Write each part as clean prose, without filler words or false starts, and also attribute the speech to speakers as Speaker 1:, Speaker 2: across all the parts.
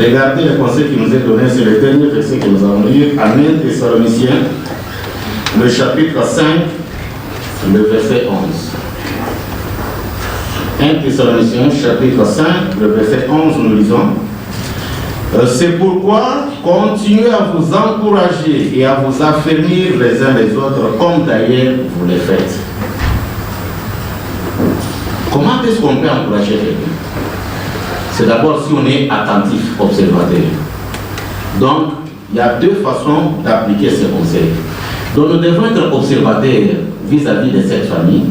Speaker 1: Regardez le conseil qui nous est donné, c'est le dernier verset que nous avons lu, à 1 Thessaloniciens, le chapitre 5, le verset 11. 1 Thessaloniciens, chapitre 5, le verset 11, nous lisons. C'est pourquoi continuez à vous encourager et à vous affermir les uns les autres, comme d'ailleurs vous le faites. Comment est-ce qu'on peut encourager quelqu'un? C'est d'abord si on est attentif, observateur. Donc, il y a deux façons d'appliquer ces conseils. Donc, nous devons être observateurs vis-à-vis de cette famille.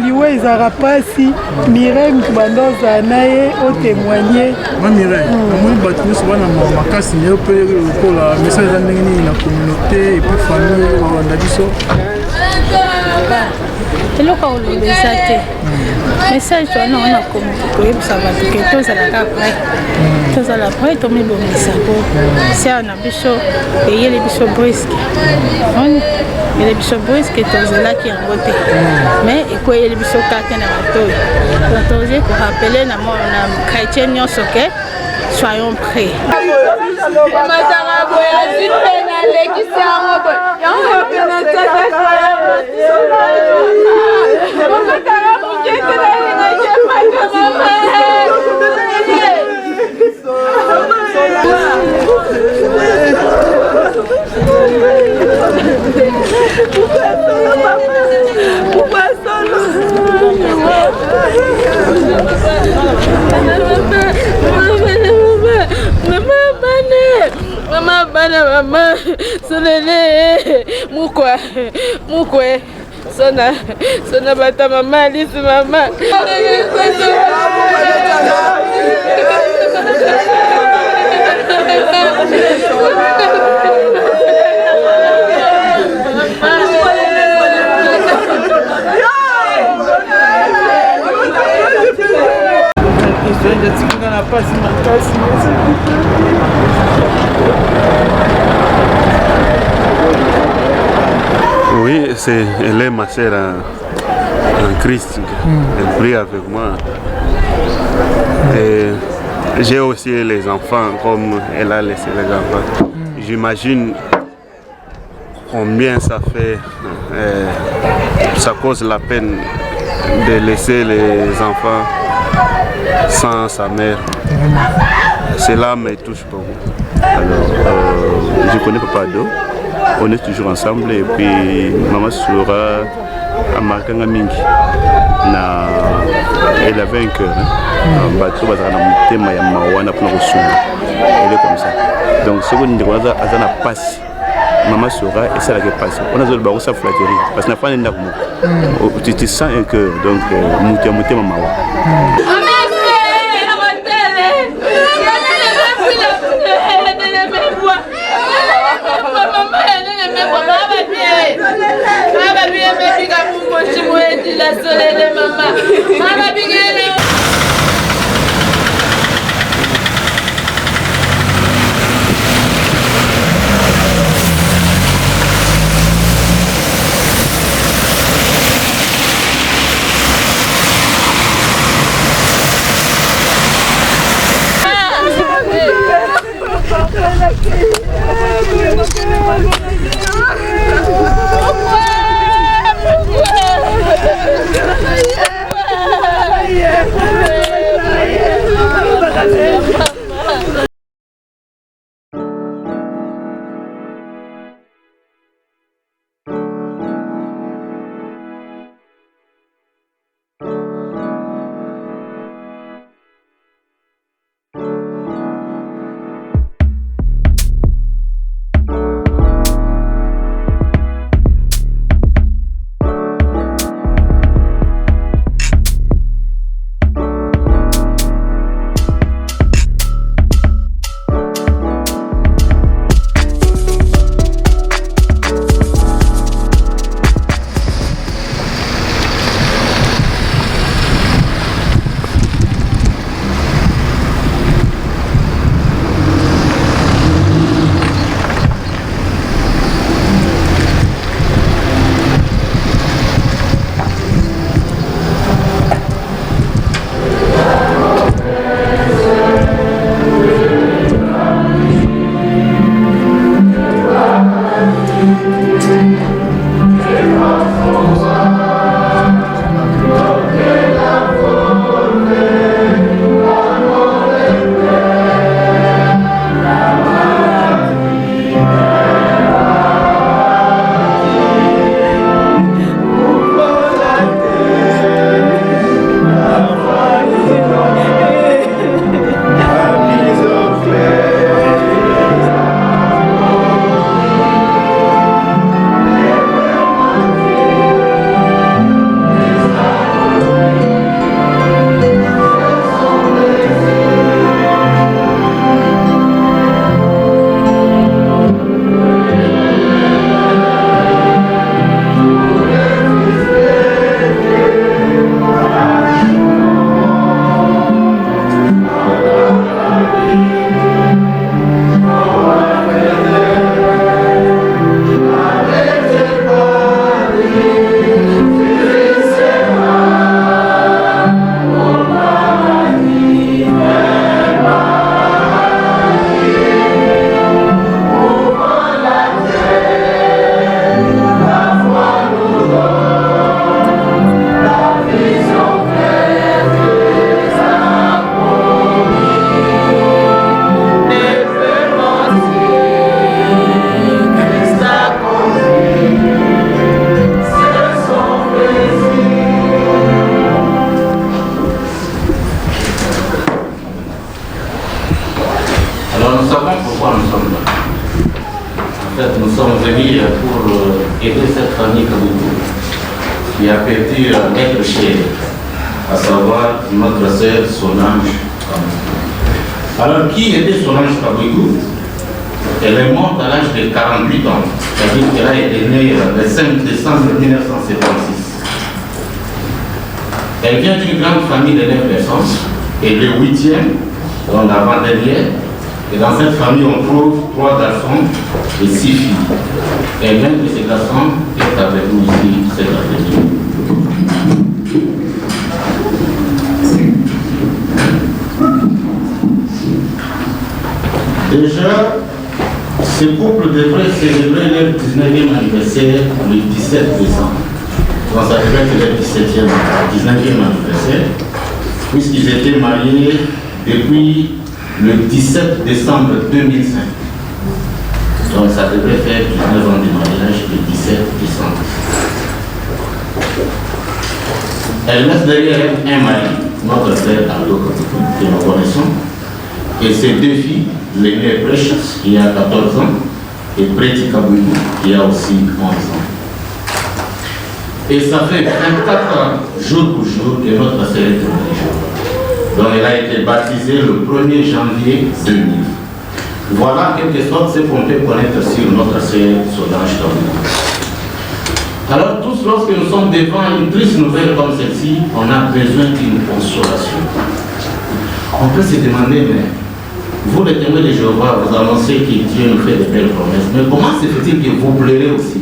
Speaker 2: liwa ezaka pasi Mireille Mbandoza naye o témoigner
Speaker 3: Mireille moi bato nyonso bana makasi nyo pe lokola message eza ndenge nini na communauté et puis famille bawanda biso
Speaker 4: eloko olobesa te message wana wana koyebisa bato ke tozalaka prêt tozala prêt tomibongisa po sia na biso eyele biso briske ele biso briske tozalaki yango te mais ekoyeli biso kaka na matoi toze korapele na chrétien nyonso ke soyons prêts.
Speaker 5: Mama bana mama sonele mukwe sona bata mama Alice mama
Speaker 6: Oui, elle est ma sœur en Christ. Elle prie avec moi. Et j'ai aussi les enfants comme elle a laissé les enfants. J'imagine combien ça fait, ça cause la peine de laisser les enfants sans sa mère. Cela me touche beaucoup. Alors, je connais Papa Do. On est toujours ensemble et puis maman sera à Markanga Mingi. Elle avait un cœur. Elle est comme ça. Donc, ce qu'on dit, c'est a passe. Maman sera et ça la passe. On a besoin de sa flatterie parce qu'on n'a pas un amour. Tu sens un cœur, donc mouté maman.
Speaker 1: venir pour aider cette famille Kaboukou qui a perdu un être cher, à savoir notre sœur Solange Kaboukou. Alors, qui était Solange Kaboukou? Elle est morte à l'âge de 48 ans, c'est-à-dire qu'elle a été née le 5 décembre 1976. Elle vient d'une grande famille de 9 personnes, et le 8e, donc l'avant-dernière. Et dans cette famille, on trouve 3 garçons et 6 filles. Et l'un de ces garçons est avec nous ici cet après-midi. Déjà, ce couple devrait célébrer leur 19e anniversaire le 17 décembre. Donc ça devrait être leur 19e anniversaire, puisqu'ils étaient mariés depuis le 17 décembre 2005. Donc ça devrait faire 19 ans de mariage le 17 décembre. Elle laisse derrière elle un mari, notre frère Aldo Kaboukou, que nous connaissons, et ses 2 filles, l'aînée Precious, qui a 14 ans, et Preti Kaboukou, qui a aussi 11 ans. Et ça fait 24 ans, jour pour jour, que notre sœur est religieux. Donc elle a été baptisée le 1er janvier 2000. Voilà en quelque sorte ce qu'on peut connaître sur notre sœur Solange Kaboukou. Alors tous, lorsque nous sommes devant une triste nouvelle comme celle-ci, on a besoin d'une consolation. On peut se demander, mais vous les témoins de Jéhovah, vous annoncez que Dieu nous fait de belles promesses, mais comment se fait-il que vous pleurez aussi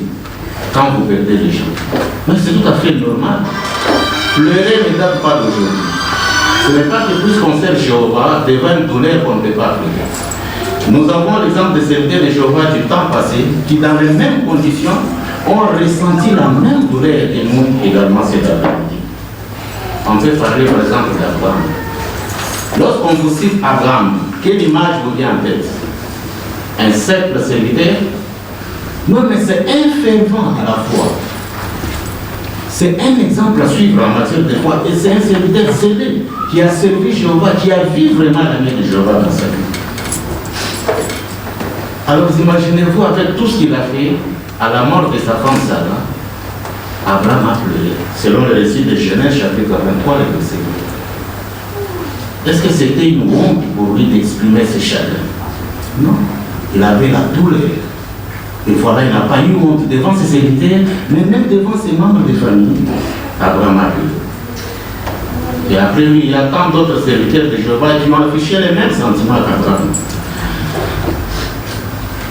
Speaker 1: quand vous perdez les gens? Mais c'est tout à fait normal. Pleurer ne date pas d'aujourd'hui. Ce n'est pas que puisqu'on sert Jéhovah, devant une douleur qu'on ne peut pas pleurer. Nous avons l'exemple des serviteurs de Jéhovah du temps passé qui, dans les mêmes conditions, ont ressenti la même douleur que nous également cet après-midi. On peut parler par exemple d'Abraham. Lorsqu'on vous cite Abraham, quelle image vous vient en tête? Un simple serviteur? Non, mais c'est un fervent à la foi. C'est un exemple à suivre en matière de foi. Et c'est un serviteur zélé qui a servi Jéhovah, qui a vu vraiment la main de Jéhovah dans sa vie. Alors imaginez-vous avec tout ce qu'il a fait, à la mort de sa femme Sarah, Abraham a pleuré, selon le récit de Genèse chapitre 23, le verset 2. Est-ce que c'était une honte pour lui d'exprimer ses chagrins? Non. Il avait la douleur. Et voilà, il n'a pas eu honte devant ses serviteurs, mais même devant ses membres de famille. Abraham a pleuré. Et après lui, il y a tant d'autres serviteurs de Jéhovah qui ont affiché les mêmes sentiments qu'Abraham.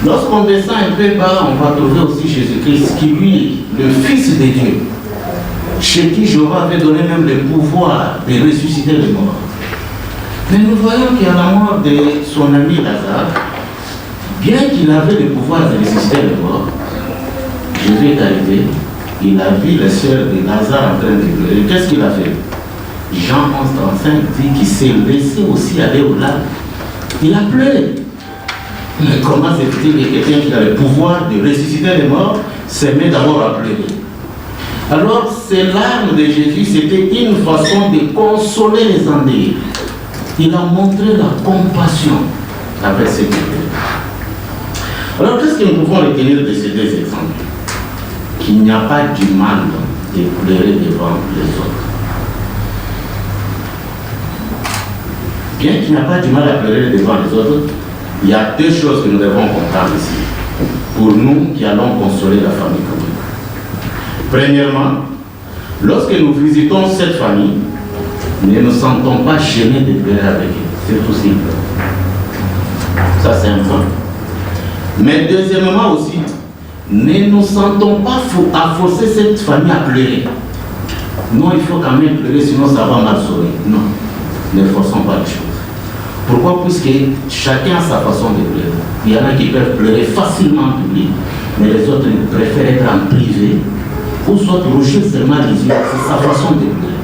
Speaker 1: Lorsqu'on descend un peu bas, on va trouver aussi Jésus-Christ, qui lui, le Fils de Dieu, chez qui Jéhovah avait donné même le pouvoir de ressusciter les morts. Mais nous voyons qu'à la mort de son ami Lazare, bien qu'il avait le pouvoir de ressusciter les morts, Jésus est arrivé, il a vu les sœurs de Lazare en train de pleurer. Qu'est-ce qu'il a fait? Jean 11:35 dit qu'il s'est laissé aussi aller au lac. Il a pleuré. Mais comment se fait-il que quelqu'un qui a le pouvoir de ressusciter les morts se met d'abord à pleurer? Alors, ces larmes de Jésus, c'était une façon de consoler les endeuillés. Il a montré la compassion avec ses pleurs. Alors, qu'est-ce que nous pouvons retenir de ces 2 exemples? Qu'il n'y a pas du mal de pleurer devant les autres. Bien qu'il n'y a pas du mal à pleurer devant les autres, il y a 2 choses que nous devons comprendre ici, pour nous qui allons consoler la famille commune. Premièrement, lorsque nous visitons cette famille, ne nous sentons pas gênés de pleurer avec eux. C'est tout simple. Ça, c'est un point. Mais deuxièmement aussi, ne nous sentons pas à forcer cette famille à pleurer. Non, il faut quand même pleurer, sinon ça va mal sonner. Non, ne forçons pas les choses. Pourquoi? Puisque chacun a sa façon de pleurer. Il y en a qui peuvent pleurer facilement en public, mais les autres préfèrent être en privé, ou soit rougir seulement les yeux. C'est sa façon de pleurer.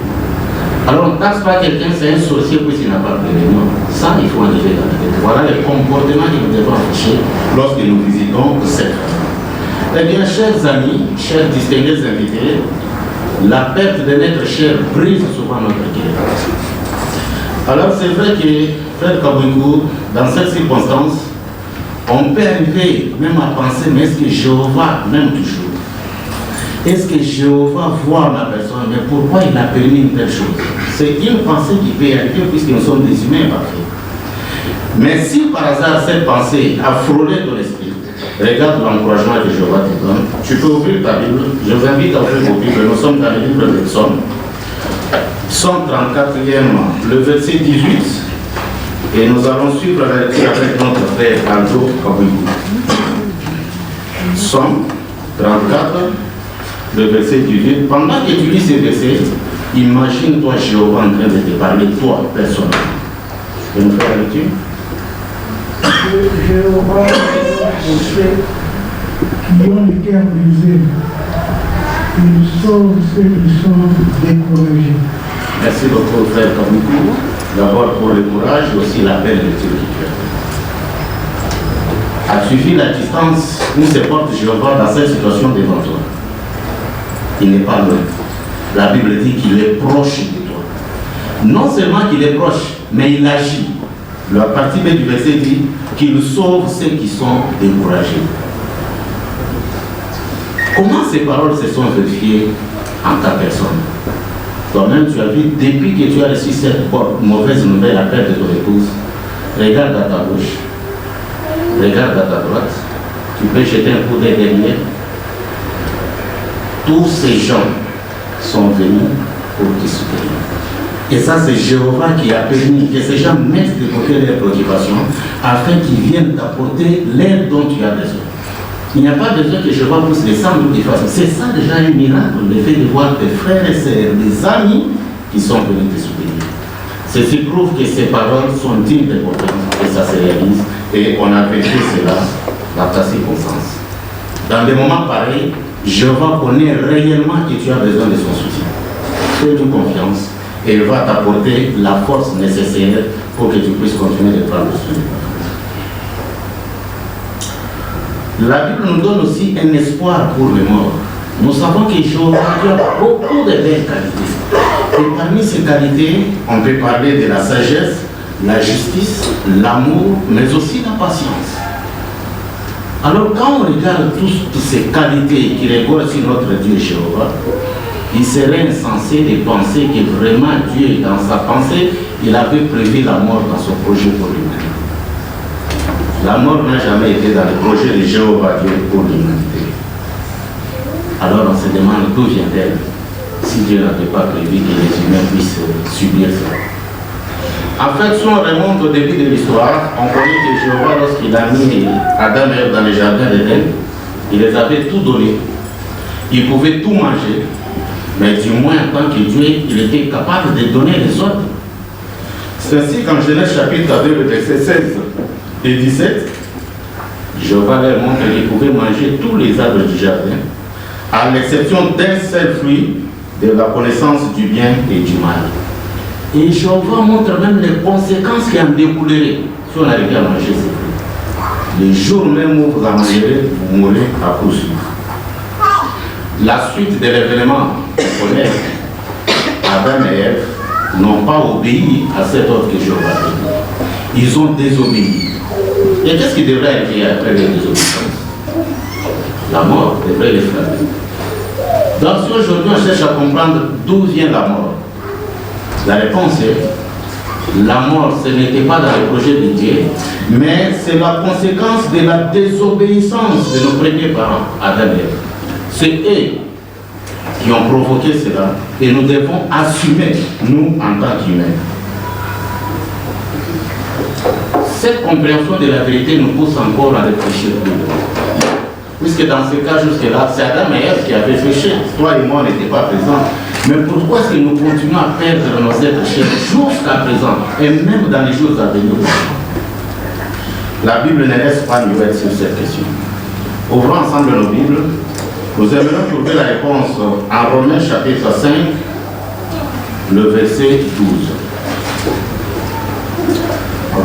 Speaker 1: Alors on ne taxe pas quelqu'un, c'est un sorcier puisqu'il n'a pas pleuré. Non, ça il faut enlever dans la tête. Voilà les comportements que nous devons afficher lorsque nous visitons cette famille. Eh bien, chers amis, chers distingués invités, la perte de notre chair brise souvent notre cœur. Alors c'est vrai que Frère Kaboukou, dans cette circonstance, On peut arriver même à penser, mais est-ce que Jéhovah m'aime toujours? Est-ce que Jéhovah voit ma personne? Mais pourquoi il a permis une telle chose? C'est une pensée qui peut arriver puisque nous sommes des humains parfaits. Mais si par hasard cette pensée a frôlé ton esprit, regarde l'encouragement que Jéhovah te donne. Tu peux ouvrir ta Bible. Je vous invite à ouvrir vos Bibles. Nous sommes dans le livre des Psaumes. Psaume 34e, le verset 18. Et nous allons suivre la lecture avec notre frère Aldo Kabouibou. Psaume 34, le verset 18. Pendant que tu lis ces versets, imagine-toi Jéhovah en train de te parler, toi, personnellement. Tu peux nous faire la lecture?
Speaker 7: Jéhovah, qui ont le cœur brisé, ils sauvent ceux qui sont découragés.
Speaker 1: Merci beaucoup, frère Kabouibou. D'abord pour le courage et aussi l'appel de Dieu qui tu as. As-tu vu la distance où se porte Jéhovah dans cette situation devant toi? Il n'est pas loin. La Bible dit qu'il est proche de toi. Non seulement qu'il est proche, mais il agit. La partie B du verset dit qu'il sauve ceux qui sont découragés. Comment ces paroles se sont vérifiées en ta personne? Toi-même, tu as vu, depuis que tu as reçu cette mauvaise nouvelle, la perte de ton épouse, regarde à ta gauche, regarde à ta droite, tu peux jeter un coup d'œil derrière. Tous ces gens sont venus pour te soutenir. Et ça, c'est Jéhovah qui a permis que ces gens mettent de côté leurs préoccupations afin qu'ils viennent t'apporter l'aide dont tu as besoin. Il n'y a pas besoin que Jéhovah puisse descendre de toute façon. C'est ça déjà un miracle, le fait de voir tes frères et sœurs, des amis qui sont venus te soutenir. Ceci prouve que ces paroles sont dignes d'importance et ça se réalise. Et on a vécu cela dans ta circonstance. Dans des moments pareils, Jéhovah connaît réellement que tu as besoin de son soutien. Fais-lui confiance et il va t'apporter la force nécessaire pour que tu puisses continuer de prendre soin de toi. La Bible nous donne aussi un espoir pour les morts. Nous savons que Jéhovah a beaucoup de belles qualités. Et parmi ces qualités, on peut parler de la sagesse, la justice, l'amour, mais aussi la patience. Alors quand on regarde toutes ces qualités qui regardent sur notre Dieu Jéhovah, il serait insensé de penser que vraiment Dieu, dans sa pensée, il avait prévu la mort dans son projet pour l'humanité. La mort n'a jamais été dans le projet de Jéhovah Dieu pour l'humanité. Alors on se demande d'où vient-elle si Dieu n'avait pas prévu que les humains puissent subir ça. En fait, si on remonte au début de l'histoire, on connaît que Jéhovah, lorsqu'il a mis Adam et Ève dans le jardin d'Éden, il les avait tout donné. Ils pouvaient tout manger, mais du moins en tant que Dieu, il était capable de donner les ordres. C'est ainsi qu'en Genèse chapitre 2, verset 16 et 17, Jéhovah leur montre qu'ils pouvaient manger tous les arbres du jardin, à l'exception d'un seul fruit, de la connaissance du bien et du mal. Et Jéhovah montre même les conséquences qui en découleraient si on arrivait à manger ces fruits. Le jour même où vous en mangerez, vous mourrez à coup sûr. La suite de l'événement, on connaît, Adam et Ève n'ont pas obéi à cet ordre que Jéhovah a donné. Ils ont désobéi. Et qu'est-ce qui devrait arriver après les désobéissances? La mort devrait les frapper. Donc si aujourd'hui on cherche à comprendre d'où vient la mort, la réponse est la mort, ce n'était pas dans le projet de Dieu, mais c'est la conséquence de la désobéissance de nos premiers parents, Adam et Ève. C'est eux qui ont provoqué cela et nous devons assumer, nous en tant qu'humains. Cette compréhension de la vérité nous pousse encore à réfléchir plus loin. Puisque dans ce cas jusque-là, c'est Adam et Ève qui avaient péché. Toi et moi n'étaient pas présents. Mais pourquoi est-ce que nous continuons à perdre nos êtres chers jusqu'à présent et même dans les jours à venir? La Bible ne laisse pas muette sur cette question. Ouvrons ensemble nos Bibles. Nous aimerions trouver la réponse en Romains chapitre 5, le verset 12.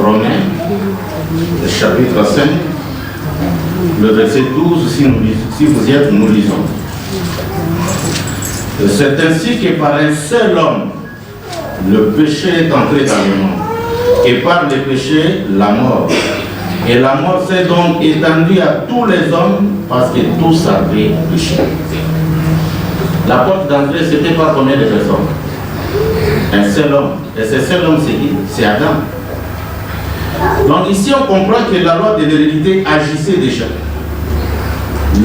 Speaker 1: Romains, chapitre 5, le verset 12, si vous y êtes, nous lisons. C'est ainsi que par un seul homme, le péché est entré dans le monde. Et par le péché, la mort. Et la mort s'est donc étendue à tous les hommes parce que tous avaient péché. La porte d'entrée, ce n'était pas combien de personnes? Un seul homme. Et ce seul homme, c'est qui? C'est Adam. Donc ici, on comprend que la loi de l'hérédité agissait déjà.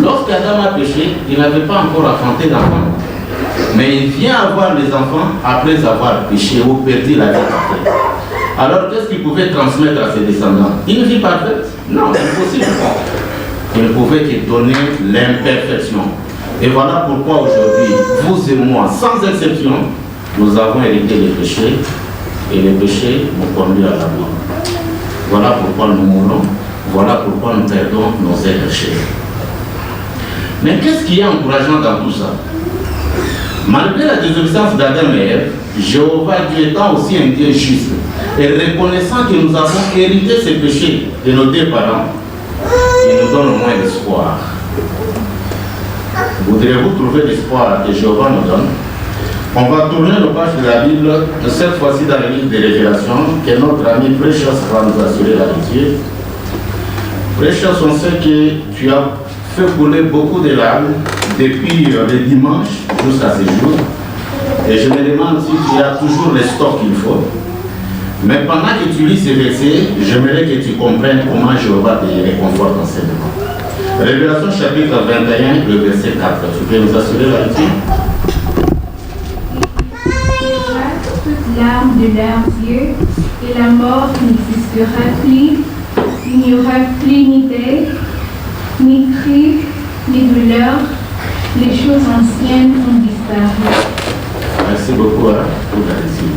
Speaker 1: Lorsqu'Adam a péché, il n'avait pas encore affronté l'enfant. Mais il vient avoir les enfants après avoir péché ou perdu la vie parfaite. Alors qu'est-ce qu'il pouvait transmettre à ses descendants? Une vie parfaite? Non, impossible. Il ne pouvait que donner l'imperfection. Et voilà pourquoi aujourd'hui, vous et moi, sans exception, nous avons hérité les péchés, et les péchés nous conduisent à la mort. Voilà pourquoi nous mourons, voilà pourquoi nous perdons nos êtres chers. Mais qu'est-ce qui est encourageant dans tout ça? Malgré la désobéissance d'Adam et Ève, Jéhovah Dieu étant aussi un Dieu juste, et reconnaissant que nous avons hérité ces péchés de nos deux parents, il nous donne au moins l'espoir. Voudrez-vous trouver l'espoir que Jéhovah nous donne? On va tourner le page de la Bible, cette fois-ci dans le livre des Révélations, que notre ami Precious va nous assurer la lecture. Precious, on sait que tu as fait couler beaucoup de larmes depuis le dimanche jusqu'à ce jour. Et je me demande si tu as toujours le stock qu'il faut. Mais pendant que tu lis ces versets, j'aimerais que tu comprennes comment Jéhovah te réconforte en ces moments. Révélation chapitre 21, le verset 4. Tu peux nous assurer la lecture?
Speaker 8: Toute larme de leurs yeux, et la mort n'existera plus. Il n'y aura plus ni deuil, ni cris, ni douleur. Les choses anciennes ont disparu.
Speaker 1: Merci beaucoup pour la lecture.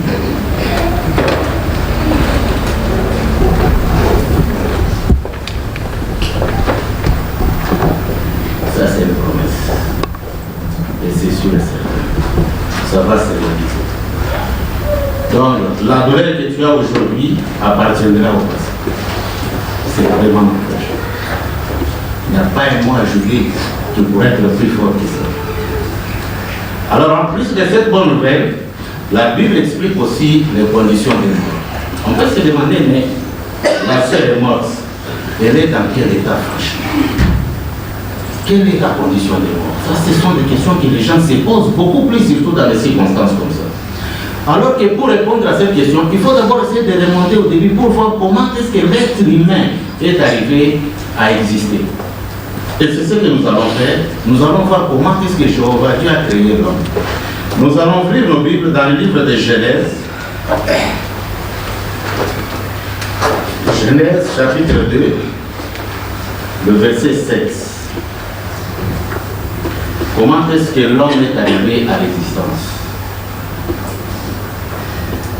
Speaker 1: Ça, c'est une promesse. Et c'est sûr et certain. Ça va se réaliser. Donc, la douleur que tu as aujourd'hui appartiendra au passé. C'est vraiment mon frère. Il n'y a pas un mot à juger qui pourrait être plus fort que ça. Alors, en plus de cette bonne nouvelle, la Bible explique aussi les conditions de mort. On peut se demander, mais la sœur est morte. Elle est dans quel état, franchement? Quelle est la condition de mort? Ça, ce sont des questions que les gens se posent beaucoup plus, surtout dans des circonstances comme ça. Alors que pour répondre à cette question, il faut d'abord essayer de remonter au début pour voir comment est-ce que l'être humain est arrivé à exister. Et c'est ce que nous allons faire. Nous allons voir comment est-ce que Jéhovah Dieu a créé l'homme. Nous allons ouvrir nos Bibles dans le livre de Genèse. Genèse chapitre 2, le verset 7. Comment est-ce que l'homme est arrivé à l'existence?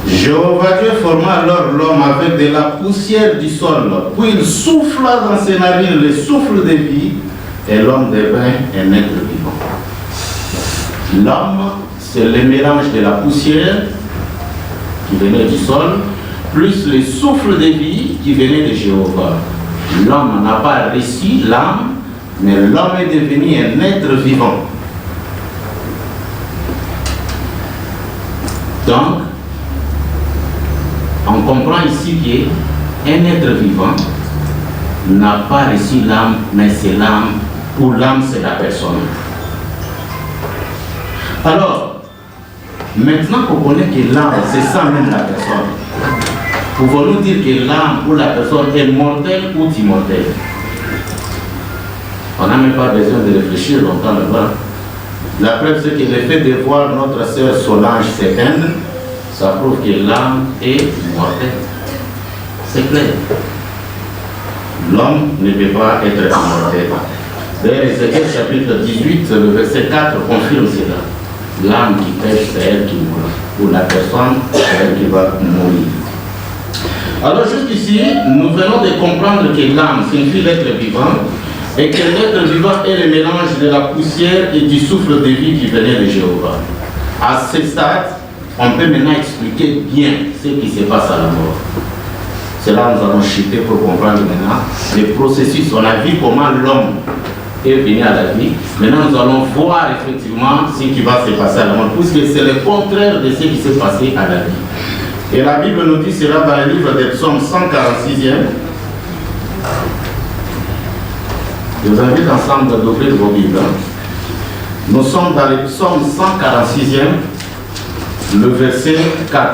Speaker 1: Jéhovah Dieu forma alors l'homme avec de la poussière du sol, puis il souffla dans ses narines le souffle de vie, et l'homme devint un être vivant. L'homme, c'est le mélange de la poussière qui venait du sol, plus le souffle de vie qui venait de Jéhovah. L'homme n'a pas reçu l'âme, mais l'homme est devenu un être vivant. Donc, on comprend ici qu'un être vivant n'a pas reçu l'âme, mais c'est l'âme. Pour l'âme, c'est la personne. Alors, maintenant qu'on connaît que l'âme, c'est ça même la personne, pouvons-nous dire que l'âme ou la personne est mortelle ou immortelle? On n'a même pas besoin de réfléchir longtemps là-bas. La preuve, c'est que le fait de voir notre sœur Solange s'éteindre, ça prouve que l'âme est mortelle. C'est clair. L'homme ne peut pas être immortel. D'ailleurs, Ézéchiel chapitre 18, le verset 4 confirme cela. L'âme qui pêche, c'est elle qui mourra. Ou la personne, c'est elle qui va mourir. Alors jusqu'ici, nous venons de comprendre que l'âme signifie l'être vivant et que l'être vivant est le mélange de la poussière et du souffle de vie qui venait de Jéhovah. À ce stade, on peut maintenant expliquer bien ce qui se passe à la mort. C'est là que nous allons chuter pour comprendre maintenant le processus. On a vu comment l'homme est venu à la vie. Maintenant, nous allons voir effectivement ce qui va se passer à la mort, puisque c'est le contraire de ce qui s'est passé à la vie. Et la Bible nous dit cela dans le livre des Psaumes 146e. Je vous invite ensemble d'ouvrir vos Bibles. Nous sommes dans le psaume 146e, le verset 4.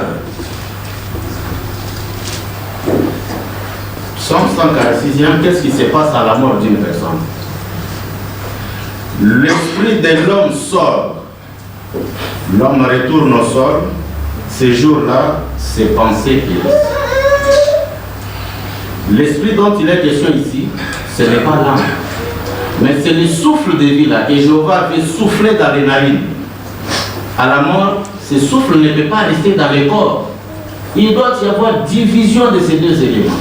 Speaker 1: Psaume 146e, qu'est-ce qui se passe à la mort d'une personne? L'esprit de l'homme sort. L'homme retourne au sol. Ces jours-là, ses pensées périssent. L'esprit dont il est question ici, ce n'est pas l'âme, mais c'est le souffle de vie là que Jéhovah avait soufflé dans les narines. À la mort, ce souffle ne peut pas rester dans le corps. Il doit y avoir division de ces deux éléments.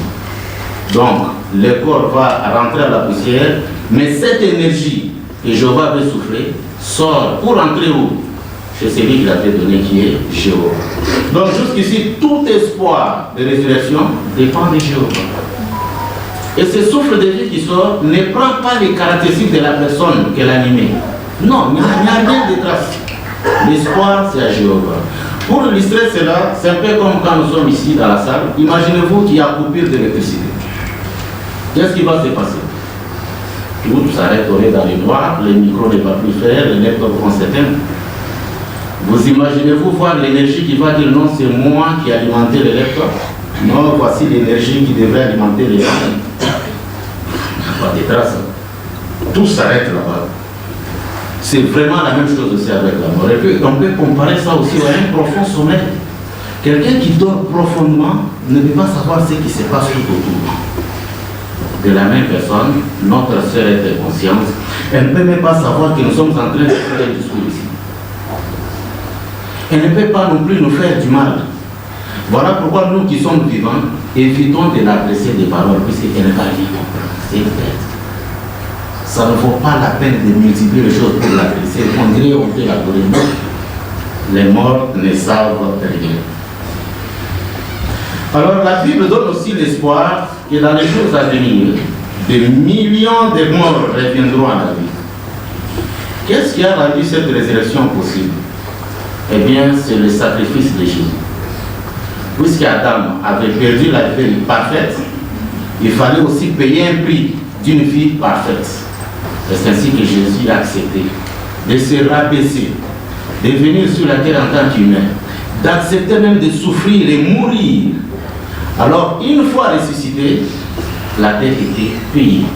Speaker 1: Donc, le corps va rentrer à la poussière, mais cette énergie que Jéhovah avait soufflé sort pour entrer où? Chez celui qui l'avait donné, qui est Jéhovah. Donc, jusqu'ici, tout espoir de résurrection dépend de Jéhovah. Et ce souffle de vie qui sort ne prend pas les caractéristiques de la personne qu'elle a animée. Non, il n'y a rien de trace. L'espoir, c'est à Jéhovah. Pour illustrer cela, c'est un peu comme quand nous sommes ici dans la salle. Imaginez-vous qu'il y a coupure d'électricité. Qu'est-ce qui va se passer? Tout s'arrête dans les noir, les micros ne vont plus faire, les laptops vont s'éteindre. Vous imaginez-vous voir l'énergie qui va dire non, c'est moi qui ai alimenté les laptops? Non, voici l'énergie qui devrait alimenter les gens. Pas de traces. Tout s'arrête là-bas. C'est vraiment la même chose aussi avec la mort. Et puis, on peut comparer ça aussi à un profond sommeil. Quelqu'un qui dort profondément ne peut pas savoir ce qui se passe tout autour. De la même personne, notre sœur est consciente. Elle ne peut même pas savoir que nous sommes en train de faire un discours ici. Elle ne peut pas non plus nous faire du mal. Voilà pourquoi nous qui sommes vivants, évitons de l'adresser des paroles, puisqu'elle ne va rien comprendre. C'est bête. Ça ne vaut pas la peine de multiplier les choses pour l'adresser. On dirait on peut l'adorer. Les morts ne savent rien. Alors la Bible donne aussi l'espoir que dans les jours à venir, des millions de morts reviendront à la vie. Qu'est-ce qui a rendu cette résurrection possible? Eh bien, c'est le sacrifice de Jésus. Puisqu'Adam avait perdu la vie parfaite, il fallait aussi payer un prix d'une vie parfaite. C'est ainsi que Jésus a accepté de se rabaisser, de venir sur la terre en tant qu'humain, d'accepter même de souffrir et mourir. Alors, une fois ressuscité, la dette était payée.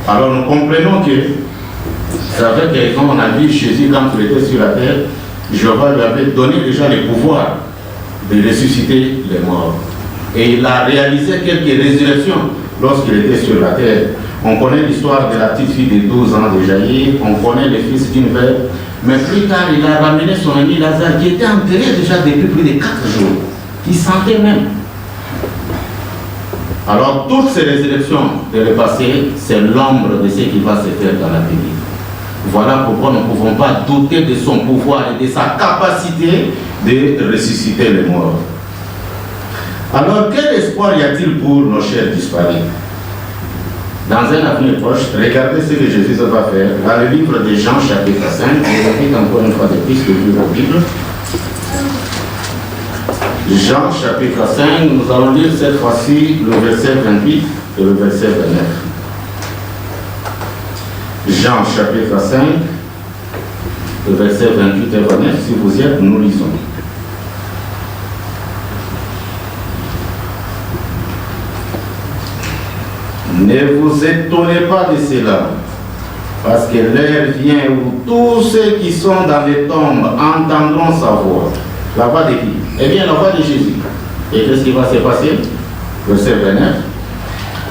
Speaker 1: Alors, nous comprenons que c'est avec raison, on a vu Jésus quand il était sur la terre, Jéhovah lui avait donné déjà le pouvoir de ressusciter les morts. Et il a réalisé quelques résurrections lorsqu'il était sur la terre. On connaît l'histoire de la petite fille de 12 ans de Jaïr, on connaît le fils d'une veuve, mais plus tard il a ramené son ami Lazare qui était enterré déjà depuis plus de 4 jours, qui sentait même. Alors toutes ces résurrections de le passé, c'est l'ombre de ce qui va se faire dans l'avenir. Voilà pourquoi nous ne pouvons pas douter de son pouvoir et de sa capacité de ressusciter les morts. Alors, quel espoir y a-t-il pour nos chers disparus? Dans un avenir proche, regardez ce que Jésus va faire. Dans le livre de Jean, chapitre 5, je vous invite encore une fois de plus de lire la Bible. Jean, chapitre 5, nous allons lire cette fois-ci le verset 28 et le verset 29. Jean chapitre 5, le verset 28 et 29, si vous y êtes, nous lisons. Ne vous étonnez pas de cela, parce que l'heure vient où tous ceux qui sont dans les tombes entendront sa voix. La voix de qui? Eh bien, la voix de Jésus. Et qu'est-ce qui va se passer? Verset 29.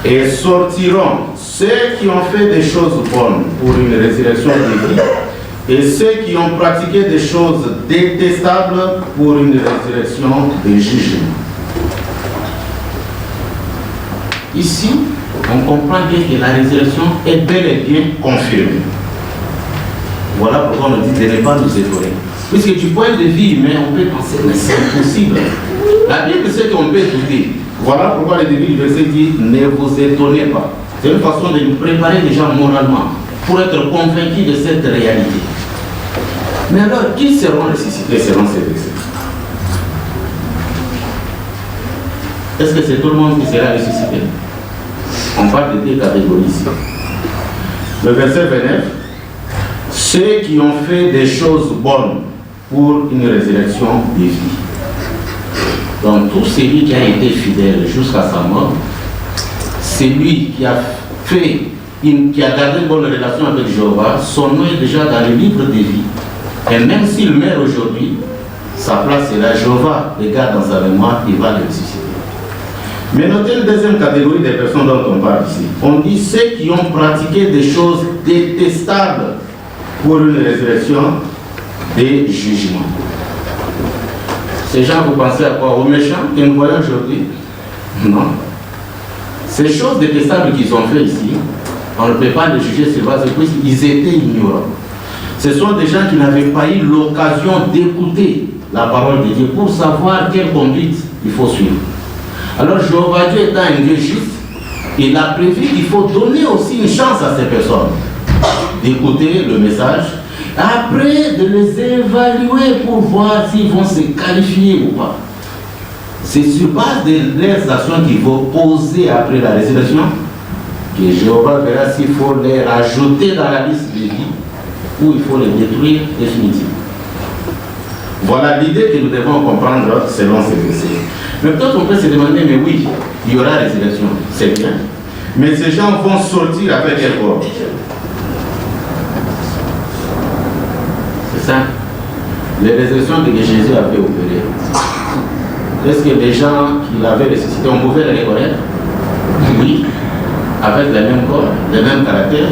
Speaker 1: Et sortiront ceux qui ont fait des choses bonnes pour une résurrection de vie et ceux qui ont pratiqué des choses détestables pour une résurrection de jugement. Ici, on comprend bien que la résurrection est bel et bien confirmée. Voilà pourquoi on dit de ne pas nous étonner. Puisque du point de vue humain, on peut penser que c'est impossible. La Bible sait qu'on peut douter. Voilà pourquoi le début du verset dit ne vous étonnez pas. C'est une façon de nous préparer déjà moralement pour être convaincus de cette réalité. Mais alors, qui seront ressuscités selon ces versets? Est-ce que c'est tout le monde qui sera ressuscité? On parle de deux catégories ici. Le verset 29, ceux qui ont fait des choses bonnes pour une résurrection des vies. Donc tout celui qui a été fidèle jusqu'à sa mort, c'est lui qui a fait, qui a gardé une bonne relation avec Jéhovah, son nom est déjà dans le livre des vies. Et même s'il meurt aujourd'hui, sa place est là. Jéhovah le garde dans sa mémoire, il va le ressusciter. Mais notez une deuxième catégorie des personnes dont on parle ici. On dit ceux qui ont pratiqué des choses détestables pour une résurrection des jugements. Ces gens, vous pensez à quoi? Aux méchants que nous voyons aujourd'hui? Non. Ces choses détestables qu'ils ont fait ici, on ne peut pas les juger sur base de quoi ils étaient ignorants. Ce sont des gens qui n'avaient pas eu l'occasion d'écouter la parole de Dieu pour savoir quelle conduite il faut suivre. Alors Jéhovah Dieu étant un Dieu juste, il a prévu qu'il faut donner aussi une chance à ces personnes d'écouter le message, après de les évaluer pour voir s'ils vont se qualifier ou pas. C'est sur base de leurs actions qu'ils vont poser après la résurrection que Jéhovah verra s'il faut les rajouter dans la liste des vies ou il faut les détruire définitivement. Voilà l'idée que nous devons comprendre selon ces versets. Mais peut-être on peut se demander, mais oui, il y aura résurrection, c'est bien. Mais ces gens vont sortir avec quel corps? C'est ça. Les résurrections que Jésus avait opérées. Est-ce que les gens qui l'avaient ressuscité, on pouvait les reconnaître? Oui, avec le même corps, le même caractère.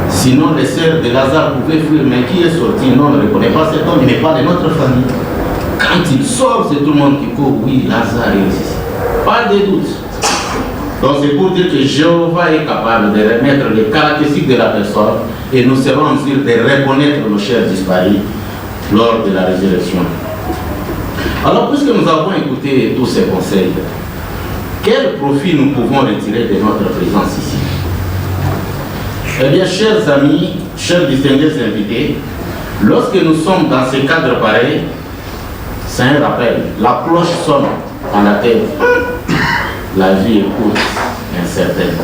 Speaker 1: Sinon, les sœurs de Lazare pouvaient fuir, mais qui est sorti? Non, on ne reconnaît pas cet homme, il n'est pas de notre famille. Quand il sort, c'est tout le monde qui court. Oui, Lazare est ressuscité. Pas de doute. Donc c'est pour dire que Jéhovah est capable de remettre les caractéristiques de la personne et nous serons en mesure de reconnaître nos chers disparus lors de la résurrection. Alors, puisque nous avons écouté tous ces conseils, quel profit nous pouvons retirer de notre présence ici? Eh bien, chers amis, chers distingués invités, lorsque nous sommes dans ces cadres pareils, c'est un rappel. La cloche sonne en la tête. La vie est courte, incertaine.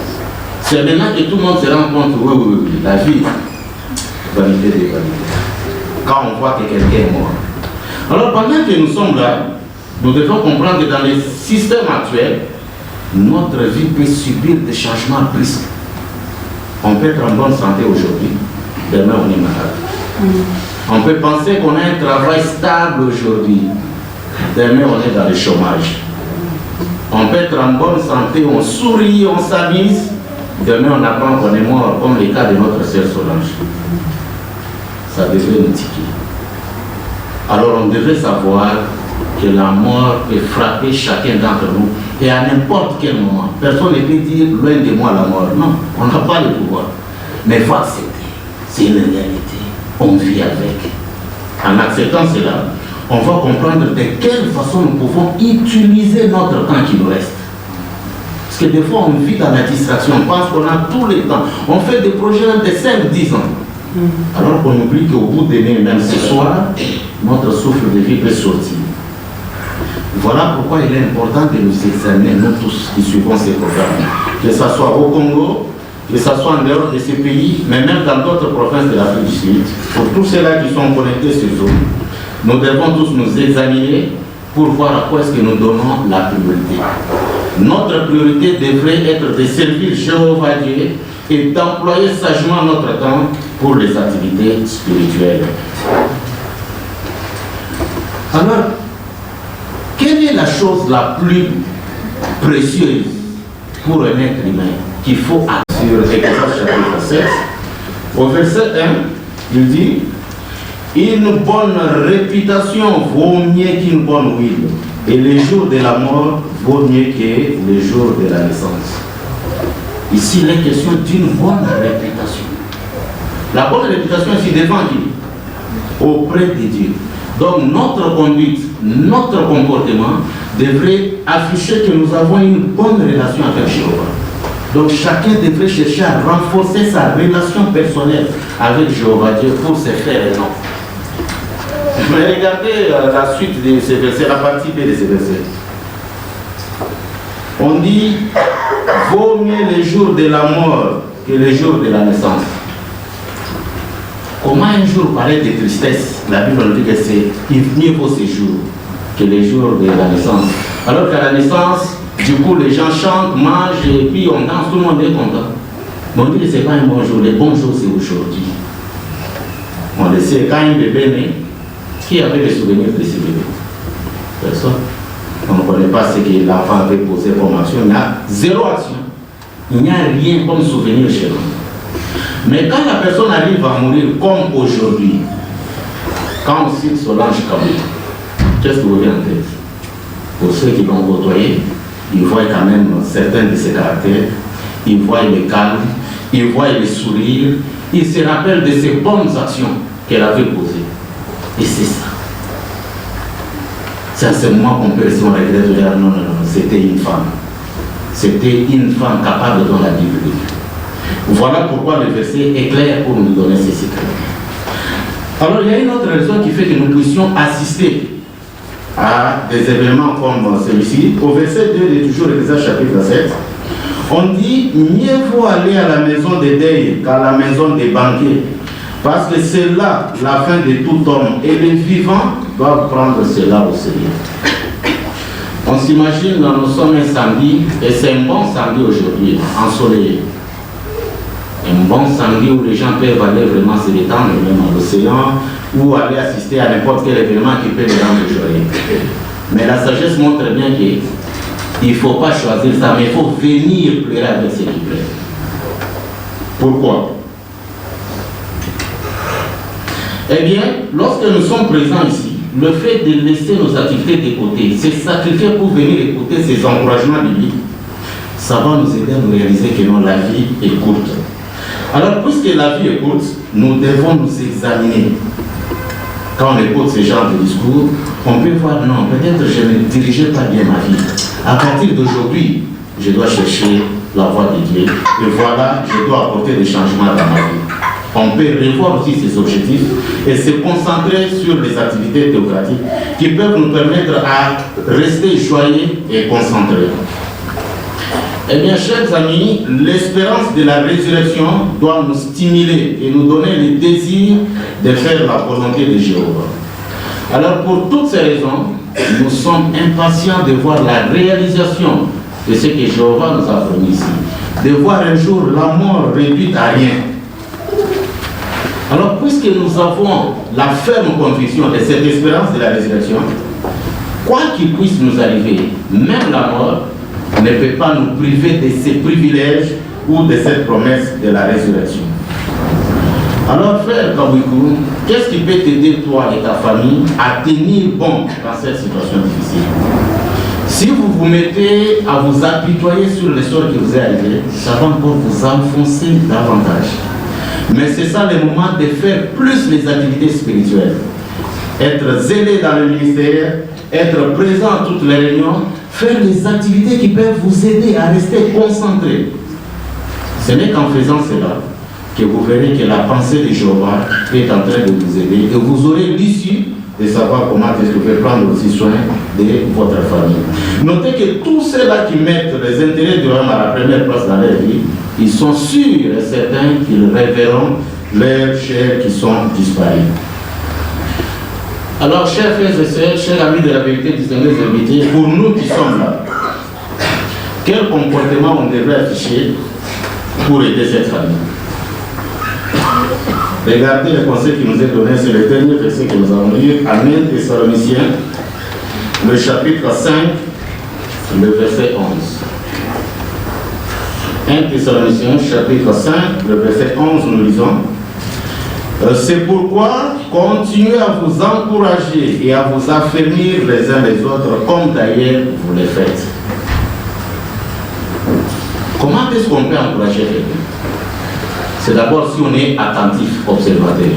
Speaker 1: C'est maintenant que tout le monde se rend compte, oui, la vie, vanité des vanités. Quand on voit que quelqu'un est mort. Alors pendant que nous sommes là, nous devons comprendre que dans les systèmes actuels, notre vie peut subir des changements brusques. On peut être en bonne santé aujourd'hui, demain on est malade. On peut penser qu'on a un travail stable aujourd'hui, demain on est dans le chômage. On peut être en bonne santé, on sourit, on s'amuse, demain on apprend qu'on est mort, comme le cas de notre sœur Solange. Ça devrait nous tiquer. Alors on devait savoir que la mort peut frapper chacun d'entre nous et à n'importe quel moment. Personne ne peut dire loin de moi la mort. Non, on n'a pas le pouvoir. Mais il faut accepter. C'est une réalité. On vit avec. En acceptant cela, on va comprendre de quelle façon nous pouvons utiliser notre temps qui nous reste. Parce que des fois on vit dans la distraction, on pense qu'on a tout le temps. On fait des projets de 5-10 ans. Alors qu'on oublie qu'au bout de l'année, même ce soir, notre souffle de vie peut sortir. Voilà pourquoi il est important de nous examiner, nous tous qui suivons ces programmes. Que ce soit au Congo, que ce soit en dehors de ces pays, mais même dans d'autres provinces de l'Afrique du Sud. Pour tous ceux-là qui sont connectés sur Zoom, nous devons tous nous examiner pour voir à quoi est-ce que nous donnons la priorité. Notre priorité devrait être de servir Jéhovah Dieu et d'employer sagement notre temps pour les activités spirituelles. Alors, quelle est la chose la plus précieuse pour un être humain qu'il faut assurer? Sur Exode chapitre 7, au verset 1, il dit: une bonne réputation vaut mieux qu'une bonne huile, et les jours de la mort vaut mieux que les jours de la naissance. Ici, il est question d'une bonne réputation. La bonne réputation ici devant qui? Auprès de Dieu. Donc notre conduite, notre comportement devrait afficher que nous avons une bonne relation avec Jéhovah. Donc chacun devrait chercher à renforcer sa relation personnelle avec Jéhovah Dieu pour se faire un nom. Mais regardez la suite de ces versets, la partie B de ces versets. On dit, vaut mieux les jours de la mort que les jours de la naissance. Comment un jour paraît de tristesse? La Bible nous dit que c'est mieux vaut ces jours que les jours de la naissance. Alors qu'à la naissance, du coup, les gens chantent, mangent et puis on danse, tout le monde est content. Mais on dit que ce n'est pas un bon jour, le bon jour c'est aujourd'hui. On le sait, quand un bébé naît, qui avait les souvenirs de ce bébé? Personne. On ne connaît pas ce que l'enfant avait posé comme action. Il y a zéro action. Il n'y a rien comme souvenir chez nous. Mais quand la personne arrive à mourir comme aujourd'hui, quand on cite Solange Kabou, qu'est-ce que vous avez en tête? Pour ceux qui l'ont côtoyé, ils voient quand même certains de ses caractères, ils voient le calme, ils voient le sourire, ils se rappellent de ces bonnes actions qu'elle avait posées. Et c'est ça. C'est à ce moment qu'on peut rester en regret de dire non, non, non, c'était une femme. C'était une femme capable dans la Bible. Voilà pourquoi le verset est clair pour nous donner ces secrets. Alors il y a une autre raison qui fait que nous puissions assister à des événements comme celui-ci. Au verset 2 de toujours Ecclésiaste chapitre 7, on dit mieux vaut aller à la maison des deuils qu'à la maison des banquiers, parce que c'est là la fin de tout homme et les vivants doivent prendre cela au sérieux. On s'imagine, nous sommes un samedi et c'est un bon samedi aujourd'hui, ensoleillé. Un bon samedi où les gens peuvent aller vraiment se détendre, même à l'océan, ou aller assister à n'importe quel événement qui peut les rendre joyeux. Mais la sagesse montre bien qu'il ne faut pas choisir ça, mais il faut venir pleurer avec ce qui plaît. Pourquoi? Eh bien, lorsque nous sommes présents ici, le fait de laisser nos activités de côté, c'est sacrifier pour venir écouter ces encouragements bibliques, ça va nous aider à nous réaliser que non, la vie est courte. Alors, puisque la vie est courte, nous devons nous examiner. Quand on écoute ce genre de discours, on peut voir, non, peut-être je ne dirigeais pas bien ma vie. À partir d'aujourd'hui, je dois chercher la voie de Dieu. Et voilà, je dois apporter des changements dans ma vie. On peut revoir aussi ses objectifs et se concentrer sur les activités théocratiques qui peuvent nous permettre à rester joyeux et concentrés. Eh bien, chers amis, l'espérance de la résurrection doit nous stimuler et nous donner le désir de faire la volonté de Jéhovah. Alors, pour toutes ces raisons, nous sommes impatients de voir la réalisation de ce que Jéhovah nous a promis ici. De voir un jour la mort réduite à rien. Alors, puisque nous avons la ferme conviction de cette espérance de la résurrection, quoi qu'il puisse nous arriver, même la mort ne peut pas nous priver de ces privilèges ou de cette promesse de la résurrection. Alors, frère Kabouikou, qu'est-ce qui peut t'aider, toi et ta famille, à tenir bon dans cette situation difficile? Si vous vous mettez à vous apitoyer sur le sort qui vous est arrivé, ça va encore vous enfoncer davantage. Mais c'est ça le moment de faire plus les activités spirituelles. Être zélé dans le ministère, être présent à toutes les réunions, faire les activités qui peuvent vous aider à rester concentré. Ce n'est qu'en faisant cela que vous verrez que la pensée de Jéhovah est en train de vous aider et vous aurez l'issue de savoir comment est-ce que vous pouvez prendre aussi soin de votre famille. Notez que tous ceux-là qui mettent les intérêts du royaume à la première place dans leur vie, ils sont sûrs et certains qu'ils reverront leurs chers qui sont disparus. Alors, chers frères et sœurs, chers amis de la vérité distingués et invités, pour nous qui sommes là, quel comportement on devrait afficher pour aider cette famille? Regardez le conseil qui nous est donné, c'est le dernier verset que nous avons lu, à 1 Thessaloniciens, le chapitre 5, le verset 11. 1 Thessaloniciens, chapitre 5, le verset 11, nous lisons. C'est pourquoi continuez à vous encourager et à vous affermir les uns les autres, comme d'ailleurs vous le faites. Comment est-ce qu'on peut encourager quelqu'un? C'est d'abord si on est attentif, observateur.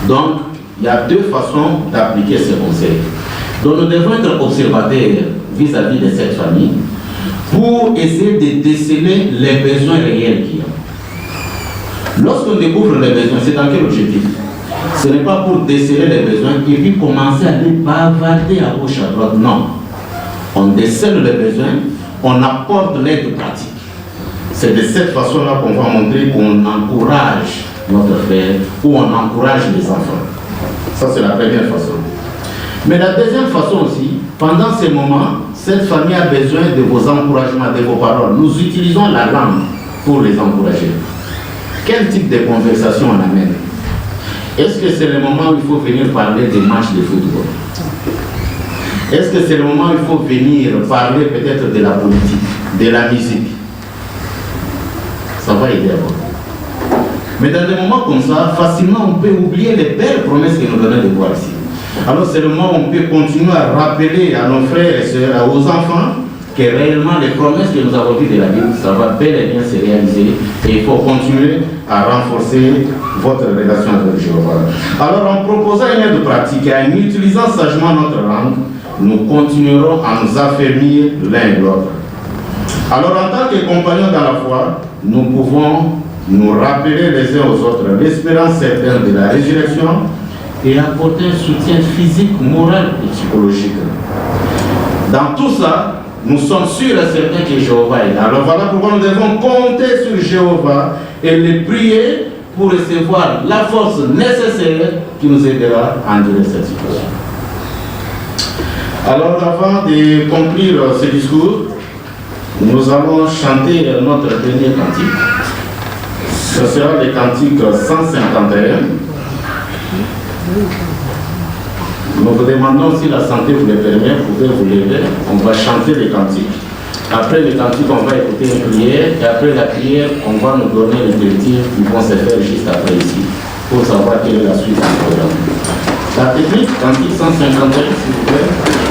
Speaker 1: Donc, il y a deux façons d'appliquer ces conseils. Donc, nous devons être observateurs vis-à-vis de cette famille pour essayer de déceler les besoins réels qu'il y a. Lorsqu'on découvre les besoins, c'est dans quel objectif? Ce n'est pas pour déceler les besoins et puis commencer à les bavarder à gauche à droite. Non. On décèle les besoins, on apporte l'aide pratique. C'est de cette façon-là qu'on va montrer qu'on encourage notre frère ou on encourage les enfants. Ça, c'est la première façon. Mais la deuxième façon aussi, pendant ces moments, cette famille a besoin de vos encouragements, de vos paroles. Nous utilisons la langue pour les encourager. Quel type de conversation on amène? Est-ce que c'est le moment où il faut venir parler des matchs de football? Est-ce que c'est le moment où il faut venir parler peut-être de la politique, de la musique? Ça va aider à voir. Mais dans des moments comme ça, facilement on peut oublier les belles promesses que nous donnons de voir ici. Alors c'est le moment où on peut continuer à rappeler à nos frères et sœurs, aux enfants, que réellement les promesses que nous avons vues de la Bible, ça va bel et bien se réaliser et il faut continuer à renforcer votre relation avec Jéhovah. Alors en proposant une aide pratique et en utilisant sagement notre langue, nous continuerons à nous affermir l'un et l'autre. Alors en tant que compagnons dans la foi, nous pouvons nous rappeler les uns aux autres l'espérance certaine de la résurrection et apporter un soutien physique, moral et psychologique. Dans tout ça, nous sommes sûrs et certains que Jéhovah est là. Alors voilà pourquoi nous devons compter sur Jéhovah et le prier pour recevoir la force nécessaire qui nous aidera à endurer cette situation. Alors avant de conclure ce discours, nous allons chanter notre dernier cantique. Ce sera le cantique 151. Nous vous demandons si la santé vous le permet, vous pouvez vous lever. On va chanter les cantiques. Après le cantique, on va écouter une prière. Et après la prière, on va nous donner les directives qui vont se faire juste après ici, pour savoir quelle est la suite du programme. La technique, cantique 151, s'il vous plaît.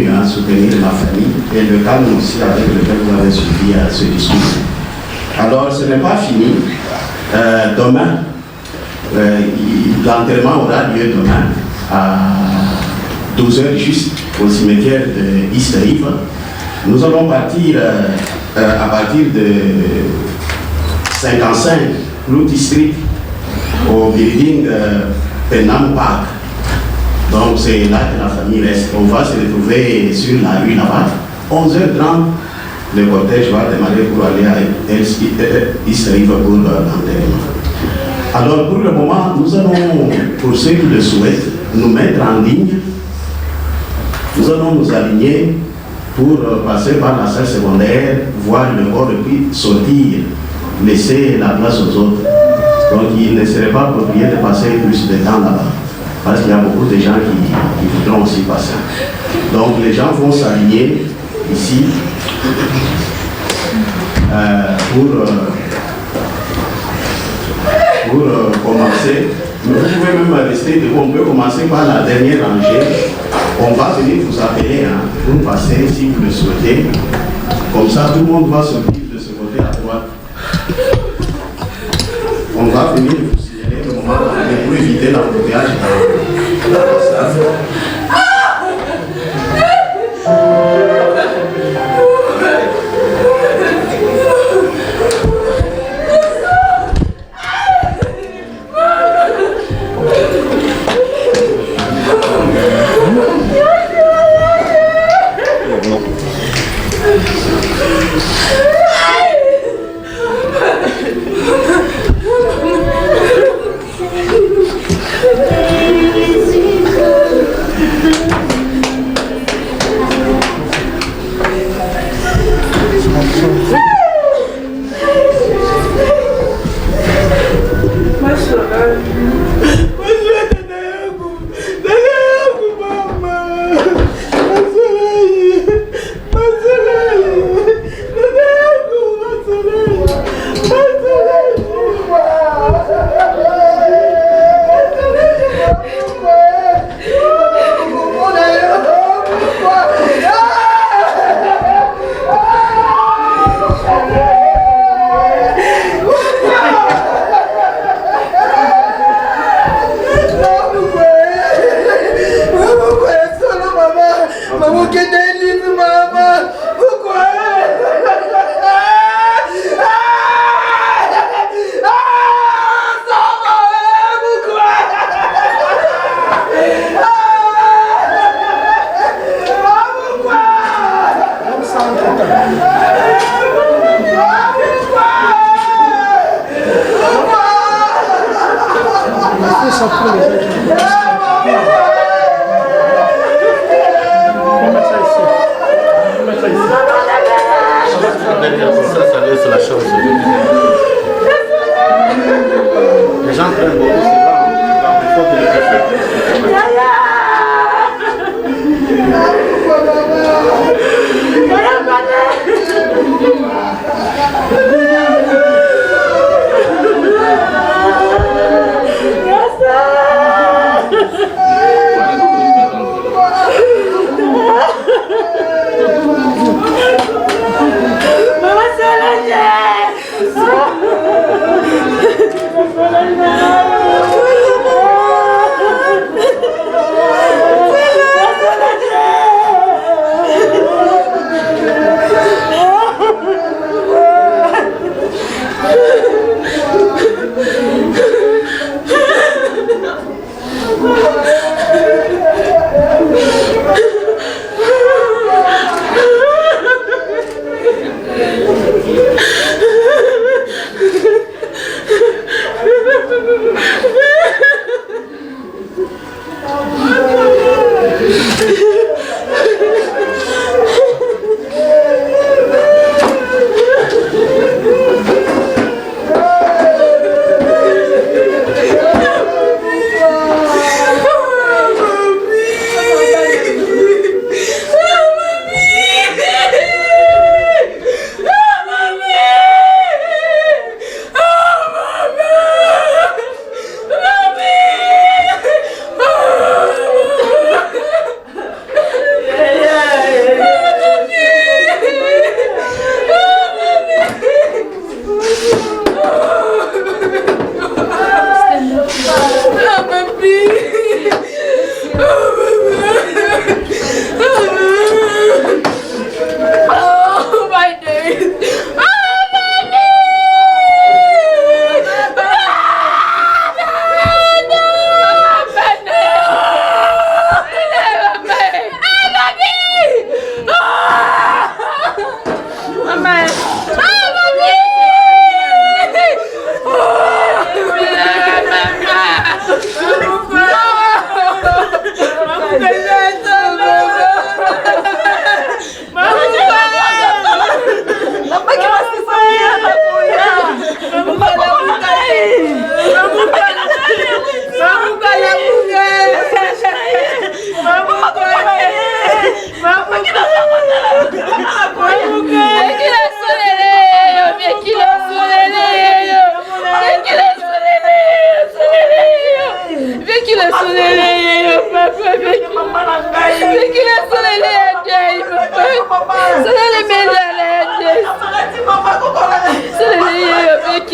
Speaker 9: venu soutenir ma famille et le calme aussi avec lequel vous avez suivi ce discours. Alors, ce n'est pas fini. Demain, l'enterrement aura lieu demain à 12h juste au cimetière de East River. Nous allons partir à partir de 55 Blue District au building Penam Park. Donc c'est là que la famille reste. On va se retrouver sur la rue là-bas. 11h30, le cortège va démarrer pour aller à East River pour l'enterrement. Alors pour le moment, nous allons, pour ceux qui le souhaitent, nous mettre en ligne. Nous allons nous aligner pour passer par la salle secondaire, voir le corps et puis sortir, laisser la place aux autres. Donc il ne serait pas approprié de passer plus de temps là-bas, parce qu'il y a beaucoup de gens qui voudront aussi passer. Donc les gens vont s'aligner ici pour commencer. Mais vous pouvez même rester, on peut commencer par la dernière rangée. On va venir vous appeler pour passer si vous le souhaitez. Comme ça, tout le monde va sortir de ce côté à droite. On va venir vous signaler le moment pour éviter l'embouteillage dans la passage.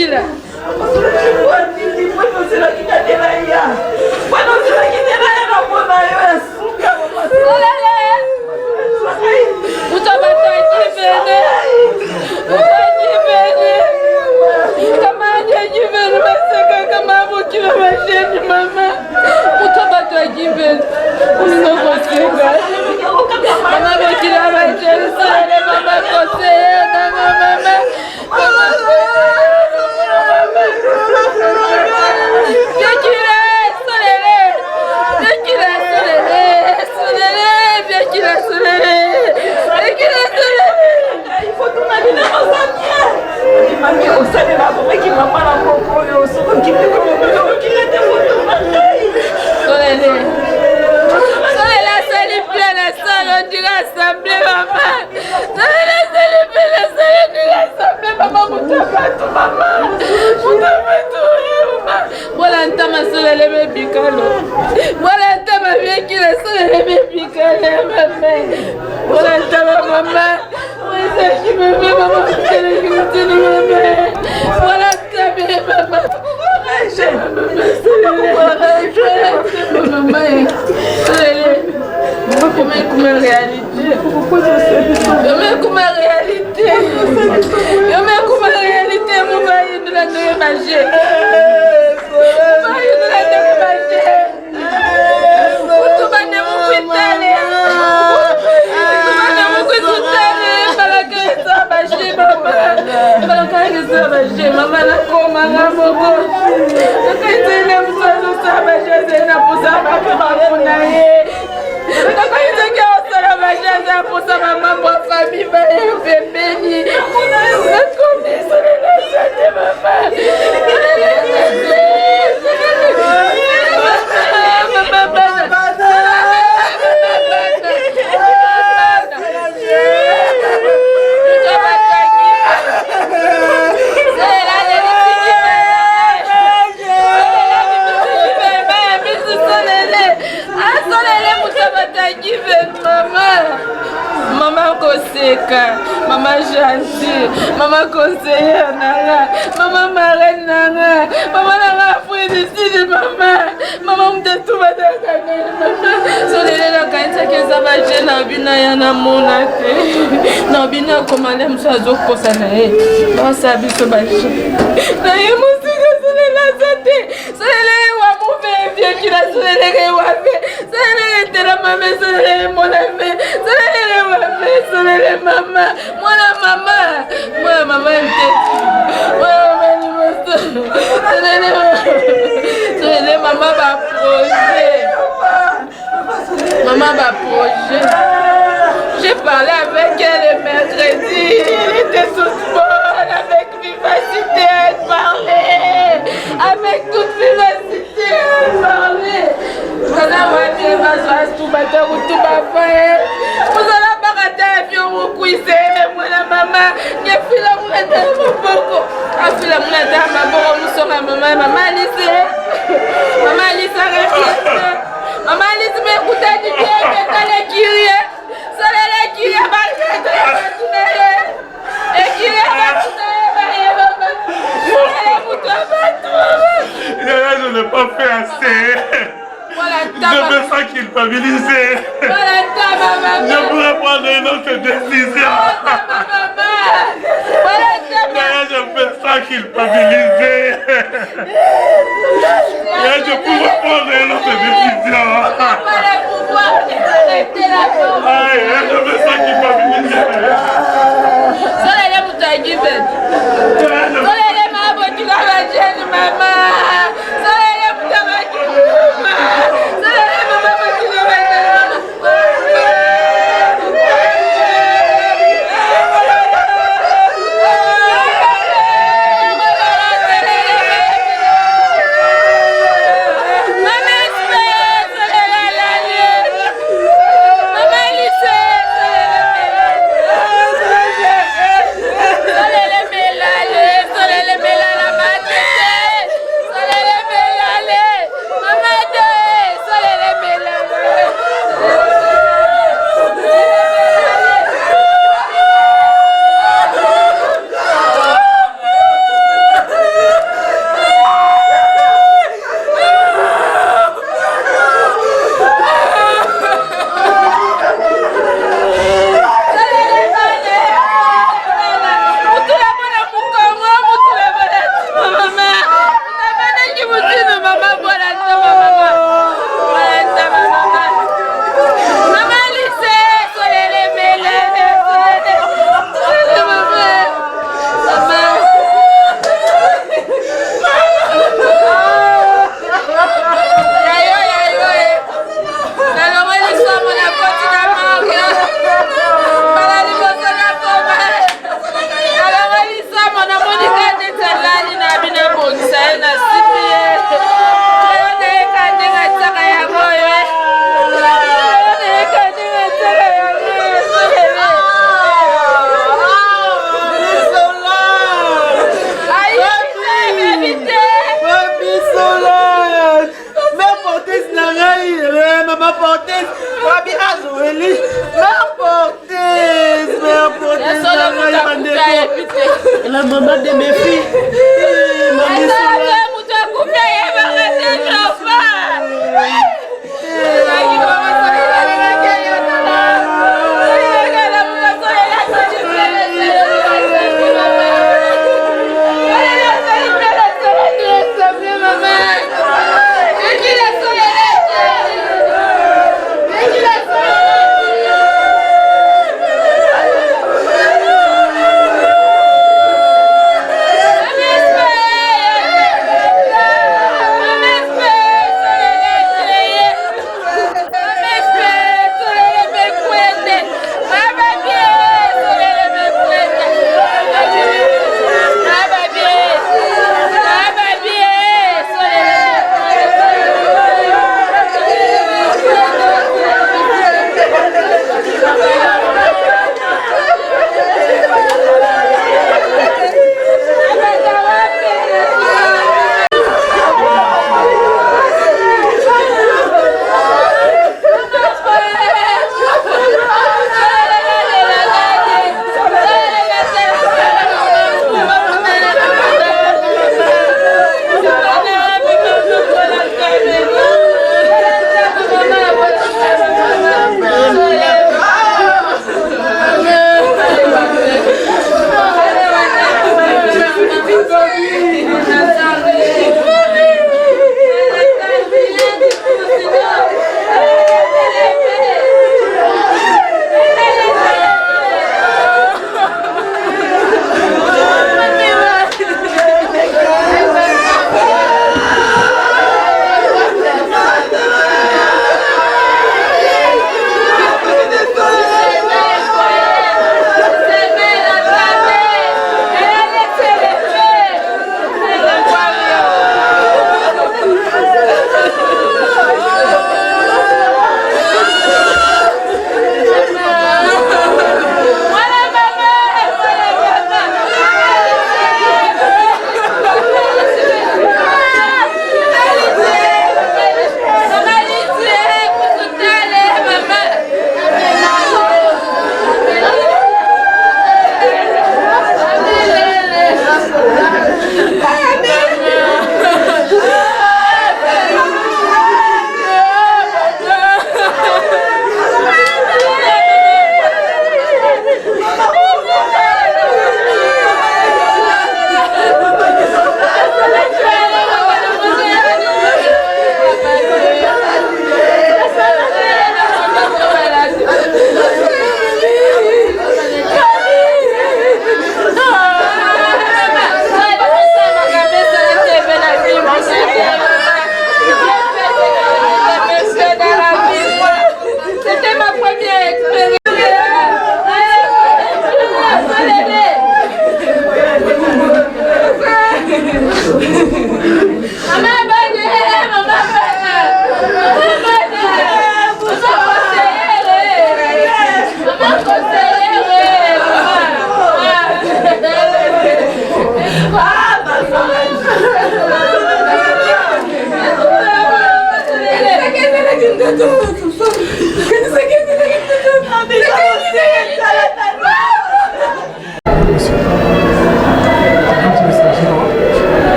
Speaker 5: Bekila. Maman gentille, maman conseillère nana, maman marraine nana, maman nana frère ici maman, maman me tout va maman. So les la kanisa que ça va gêner na bina ya na monate. Na bina komanda msazo kosa na e. Ba sabi so ba gêner. Na ye musika so la santé. So les wa move bien qui la so les wa fait. So les tera maman so les mon ami. So les wa fait so les maman. Moi la maman était. Les maman va projet. Maman va projet. J'ai parlé avec elle le mercredi. Elle était sous sport avec vivacité. Elle parlait. Avec toute vivacité. Elle parlait. Vous allez voir tout matin ou tout matin. Vous allez barater avion ou cuisiner. Moi la maman. Il y a fait la moulette à beaucoup. A fait la moulette à ma bonne. Nous sommes à maman Alice. Maman Alice a réfléchi. Maman Alice m'écoutait du bien. Maintenant les kyries. Ça les kyries va les kyries va
Speaker 6: je n'ai pas fait assez. Je me sens culpabilisé. Je pourrais prendre une autre décision. Je me sens culpabilisé. Je pourrais prendre une autre décision. Je me sens culpabilisé.
Speaker 5: Solele
Speaker 10: la maman de mes filles.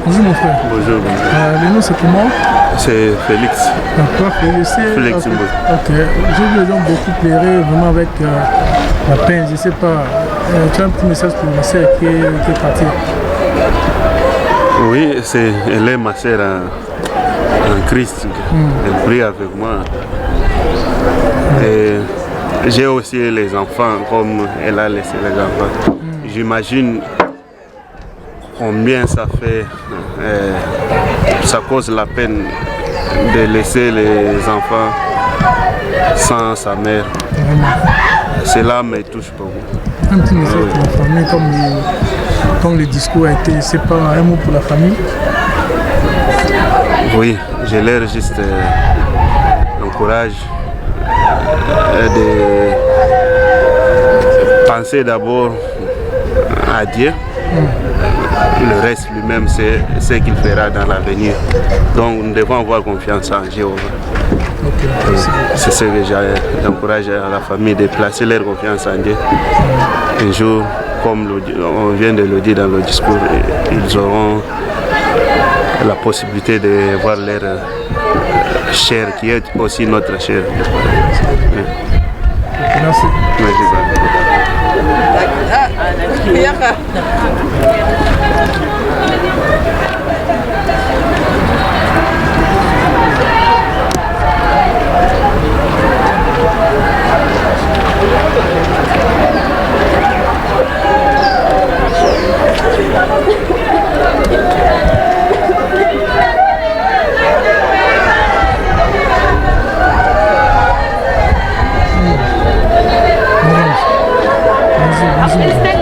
Speaker 10: Bonjour mon frère.
Speaker 6: Bonjour.
Speaker 10: Le nom c'est comment?
Speaker 6: C'est Félix.
Speaker 10: D'accord,
Speaker 6: Félix.
Speaker 10: Ok. J'ai vu les gens beaucoup pleurer vraiment avec la peine. Je ne sais pas. Tu as un petit message pour ma soeur qui est partie.
Speaker 6: Oui, elle est ma soeur en Christ. Elle prie avec moi. Et j'ai aussi les enfants comme elle a laissé les enfants. J'imagine combien ça fait, ça cause la peine de laisser les enfants sans sa mère.
Speaker 10: Vraiment.
Speaker 6: Cela me touche beaucoup.
Speaker 10: Un petit message pour la famille, comme le discours a été, c'est pas un mot pour la famille?
Speaker 6: Oui, j'ai l'air juste l'encourage de penser d'abord à Dieu. Le reste lui-même, c'est ce qu'il fera dans l'avenir. Donc nous devons avoir confiance en Jéhovah. C'est ce que j'encourage à la famille de placer leur confiance en Dieu. Un jour, comme on vient de le dire dans le discours, ils auront la possibilité de voir leur chair qui est aussi notre chair.
Speaker 10: Merci.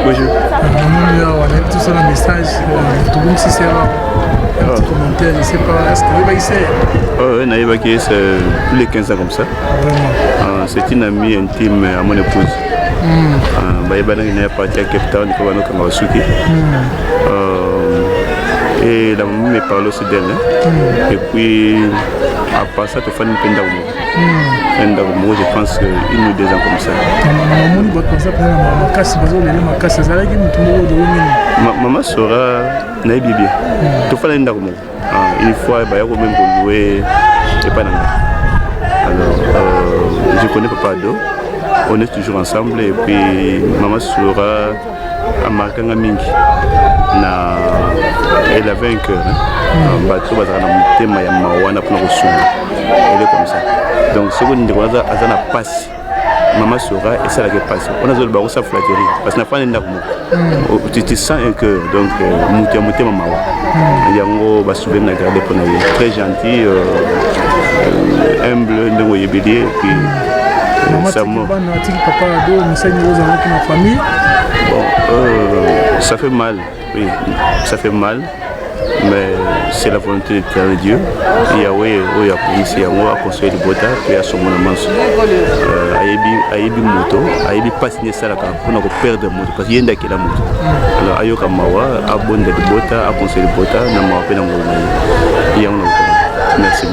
Speaker 6: Bonjour.
Speaker 10: Tout ça, le message, tout le monde si c'est un petit commentaire, je ne sais pas, est-ce que vous voyez ça?
Speaker 11: Oui, Naïba qui est tous les 15 ans comme ça. C'est une amie intime à mon épouse. Baïba n'a pas parti à Cape Town, il faut voir nous Suki. Et la maman me parle aussi d'elle. Et puis, à part ça, tu fais une peine d'amour. Je pense qu'une ou 2 ans comme ça. Maman sera naïbi bien. Tu fais une d'amour. Une fois, il y a même louer et pas d'anglais. Alors, je connais Papa Ado. On est toujours ensemble et puis maman sera à Markangamingi. Elle avait un cœur. Elle est comme ça. Donc, ce qu'on dit, c'est que passe. Maman sera et ça la passe. On a besoin de sa flatterie. Parce que n'a pas un tu sens un cœur. Donc, mouté maman. Il y a un souvenir très gentil, humble, et puis ça ça fait mal, oui, ça fait mal, mais c'est la volonté de Dieu. Yahweh, il a construit le bota, puis à son moment, Aïbi moto, Aïbi passe ça là pour ne pas perdre moto, parce qu'il y a une qui la moto. Alors Ayoka Mawa, abonné de bota, a construit le bota, n'a pas fait il y a un merci.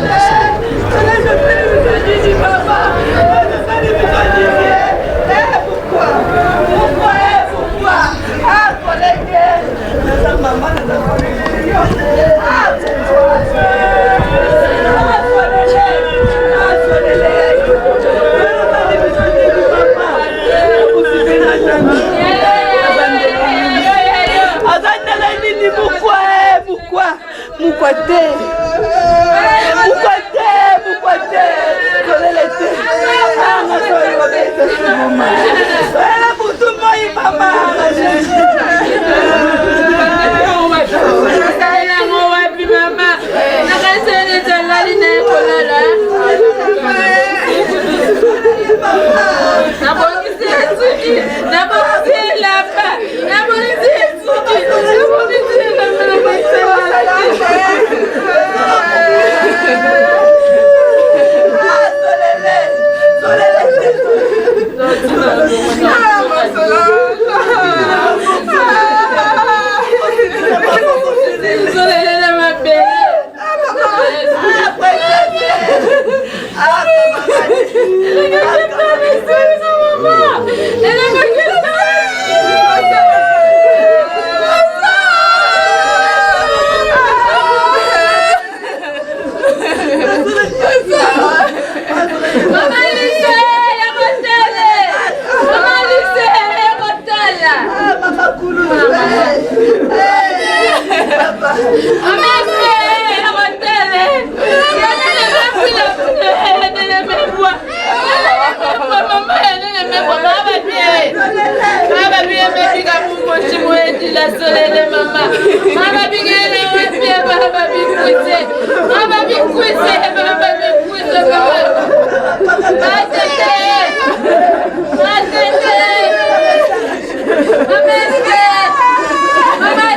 Speaker 5: Mama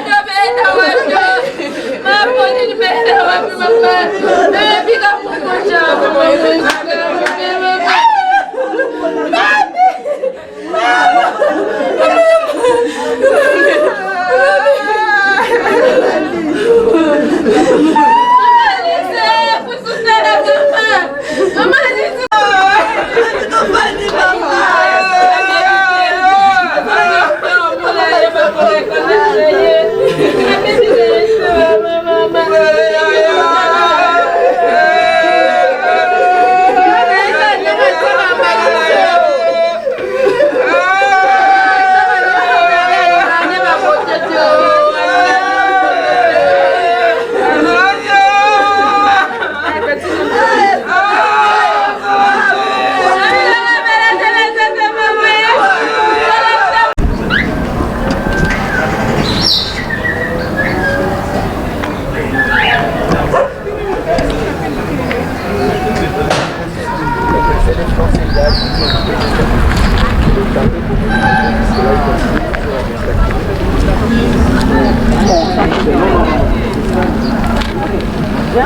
Speaker 3: On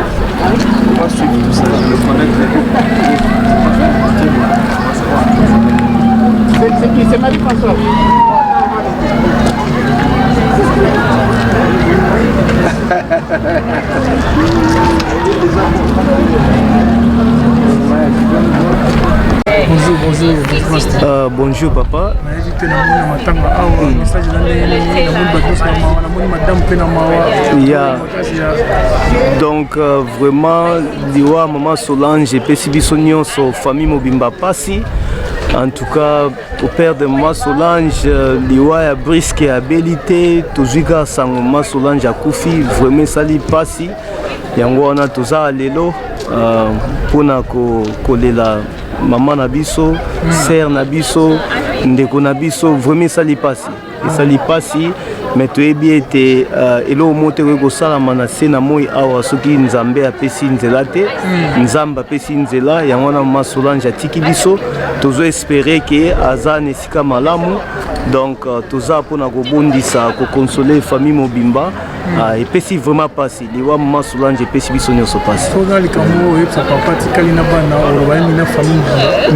Speaker 3: va suivre tout ça, je le connais très bien.
Speaker 1: C'est qui? C'est Marie-François.
Speaker 3: Bonjour.
Speaker 12: Bonjour papa. Yeah. Donc vraiment liwa maman Solange epesi biso nyonso famille mobimba pasi. En tout cas au père de maman Solange liwa ya Briske ya belité tozwika sango maman Solange akufi vraiment sali pasi yango wana toza lelo pona kolela maman na biso sœur na biso ndeko na biso vraiment sali pasi mais toyebi ete elo mote ko sala manase na moi awa soki nzambe apesi nzela te nzamba apesi nzela yango na maman Solange atiki biso tozo espérer que aza na esika malamu donc toza pona kobondisa ko consoler famille mobimba epesi vraiment pasi liwa maman Solange epesi biso nyonso pasi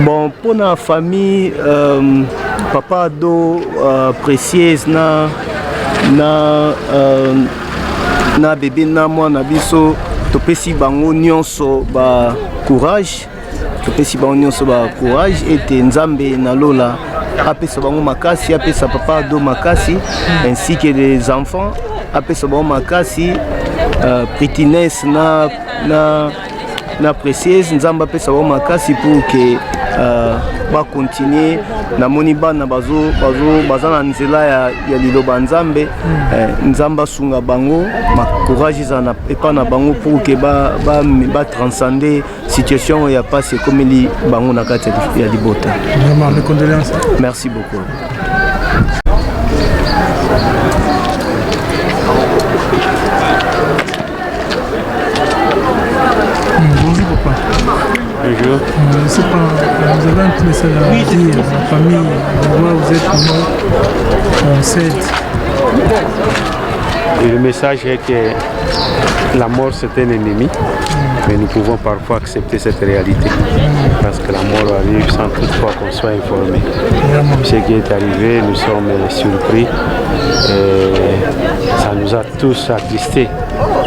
Speaker 12: bon pona famille papa do précieuse na bébé na mwana biso topesi bango nyonso ba courage ete nzambe na lola apesa bango makasi apesa papa do makasi ainsi que les enfants apesa bango makasi prétinesse na précieuse nzambe apesa bango makasi pour que ba continuer na moni bana baza na nzela ya liloba nzambe nzamba sunga bango ma courage za epa na bango pour que ba transcender situation ya passe comme li bango na kati ya libota.
Speaker 3: Vraiment mes condoléances.
Speaker 12: Merci beaucoup.
Speaker 3: Bonjour papa.
Speaker 12: Bonjour.
Speaker 3: Je sais pas, vous avez un petit message à dire à la famille, vous êtes mort, enceinte.
Speaker 13: Et le message est que la mort c'est un ennemi, mais nous pouvons parfois accepter cette réalité parce que la mort arrive sans toutefois qu'on soit informé. Ce qui est arrivé, nous sommes surpris et ça nous a tous attristés.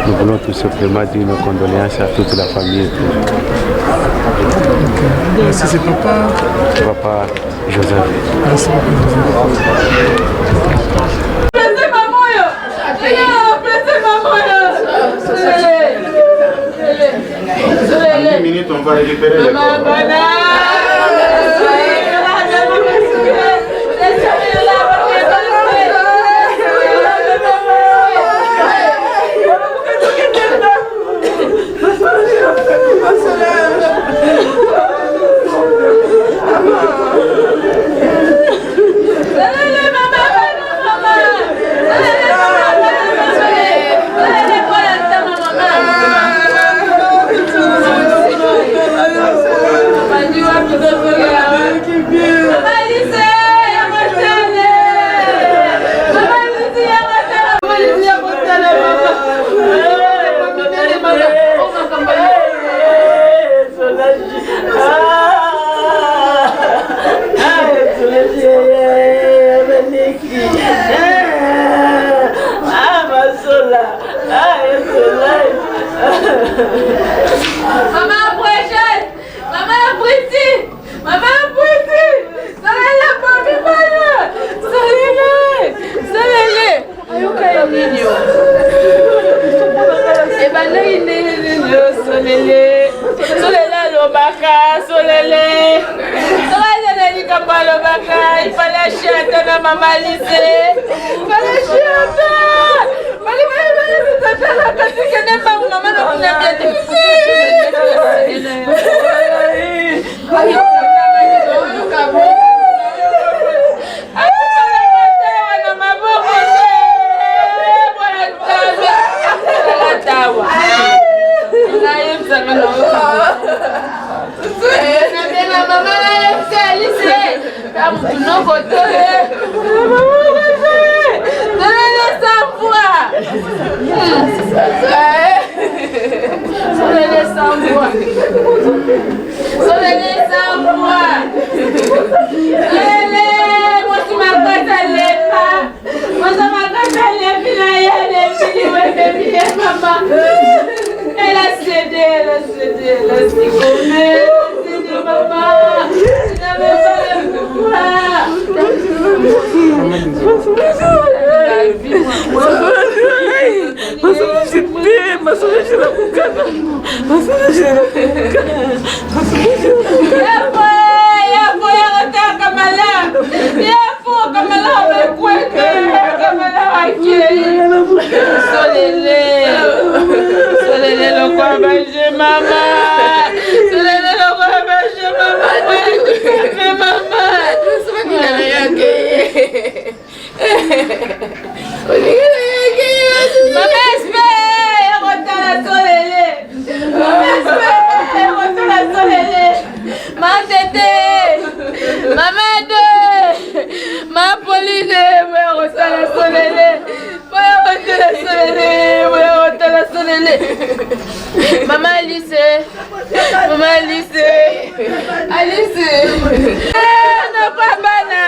Speaker 13: Nous voulons tout simplement dire nos condoléances à toute la famille.
Speaker 3: Merci, c'est papa.
Speaker 13: Papa Joseph.
Speaker 3: Merci beaucoup,
Speaker 1: En 10 minutes, on va récupérer les corps.
Speaker 5: Solele sans moi. Solele, moi tu m'as consolé pas. Moi ça m'a consolé puis là il y a des filles ouais bébé maman. Elle a cédé, elle a cédé maman. Tu n'avais pas le pouvoir. Maman Alice, Alice, no kwabana,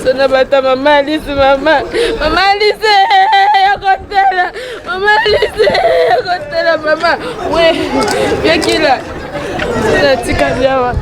Speaker 5: Sona bata mama Alice mama Alice yakotela mama Alice yakotela mama we yakila sina tika biawa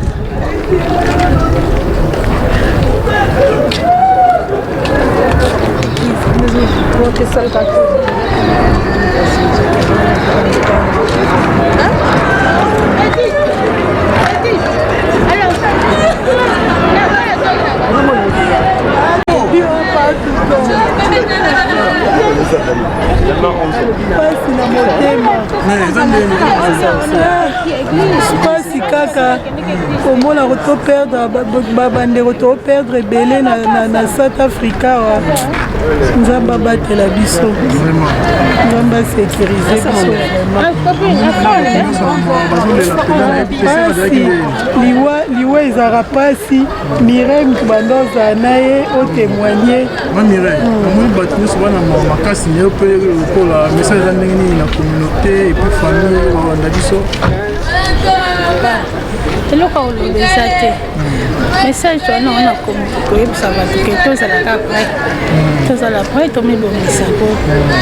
Speaker 2: pasi na motema pasi kaka komona kotoperdre babandeko toperdre ebele na South Africa wa nzambe abatela biso nzambe asécurize biso pasi liwa ezaka pasi Mireille banda ozala na ye otémoigne
Speaker 3: amoni bato nyonso bana makasi nayo mpe lokola message eza ndenge nini na communauté epuis famille babanda biso
Speaker 4: eloko oloba eza te message wana wana koyebisa bato ke tozalaka prêt tozala prêt tomibongisa po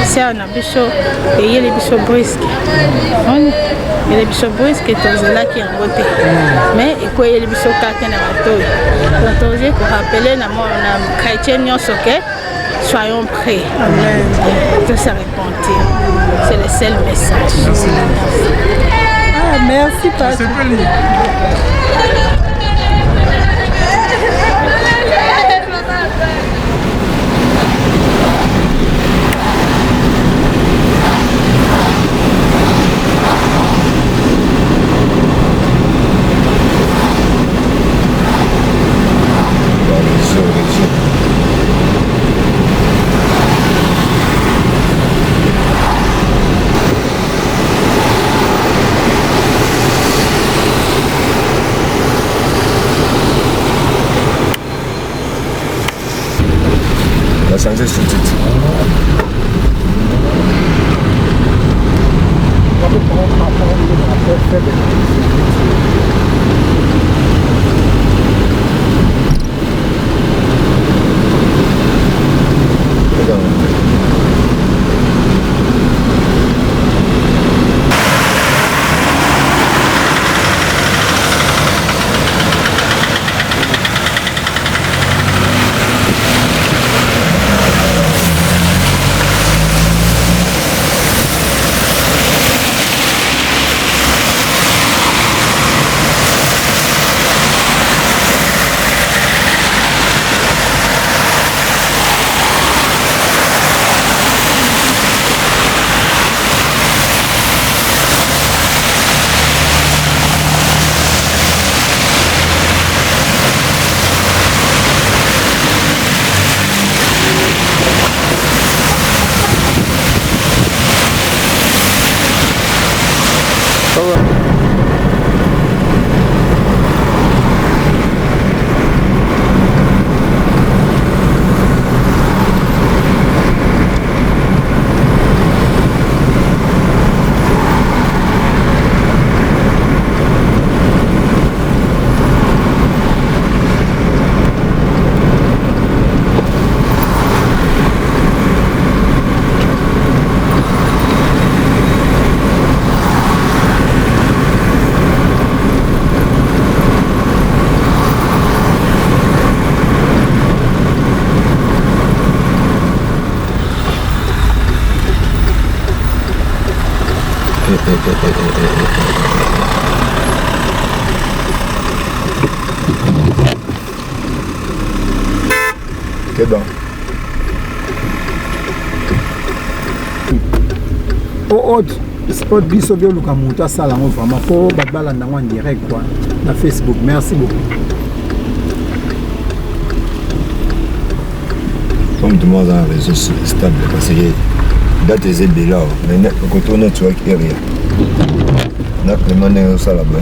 Speaker 4: sia na biso eyeli biso briske mais les biso brisque tozalaki yango te mais ekoyeli biso kaka na matoyi donc tozie korapele na chrétien nyonso ke soyons prêts de se repentir. C'est le seul message.
Speaker 2: Ah, merci Pasteur.
Speaker 14: La santé c'est tout.
Speaker 15: Que bon. Au autre spot biso bio luka mutu asala ngo vraiment po babala ndango en direct quoi na Facebook. Merci beaucoup.
Speaker 14: Comme tout le monde a un réseau stable parce que date est là mais quand on est tu vois qu'il y a rien. Na vraiment ça là-bas.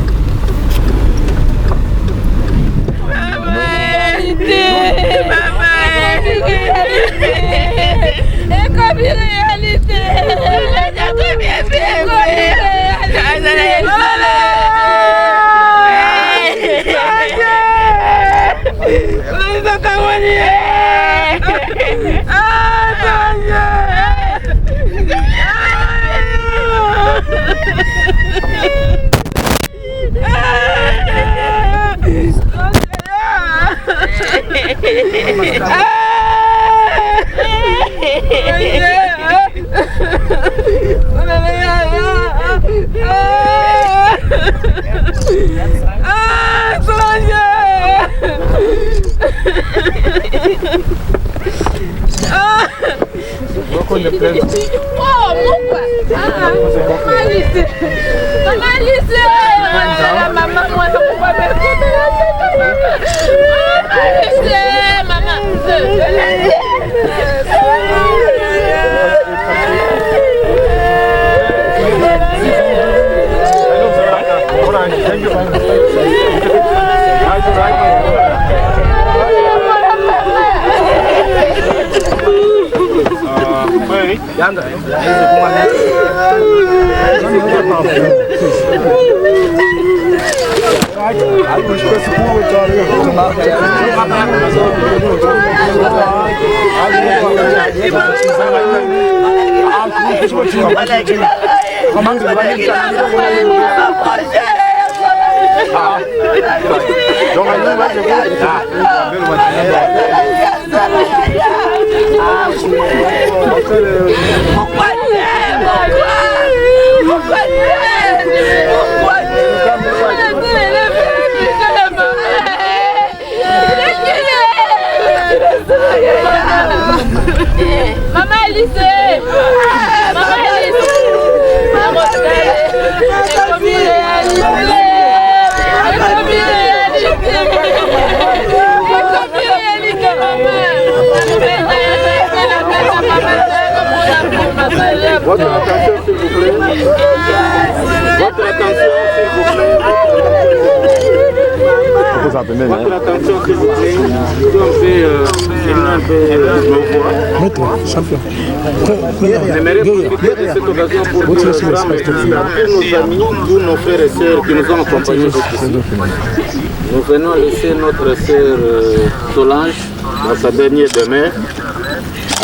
Speaker 5: Maman Alice, Maman Alice,
Speaker 16: Votre attention s'il vous plaît. Votre attention s'il vous plaît. Votre attention s'il vous plaît.
Speaker 10: Maître, champion.
Speaker 16: J'aimerais profiter de cette occasion pour dire un grand merci à tous nos amis, tous nos frères et sœurs qui nous ont accompagnés jusqu'ici. Nous venons laisser notre sœur Solange dans sa dernière demeure.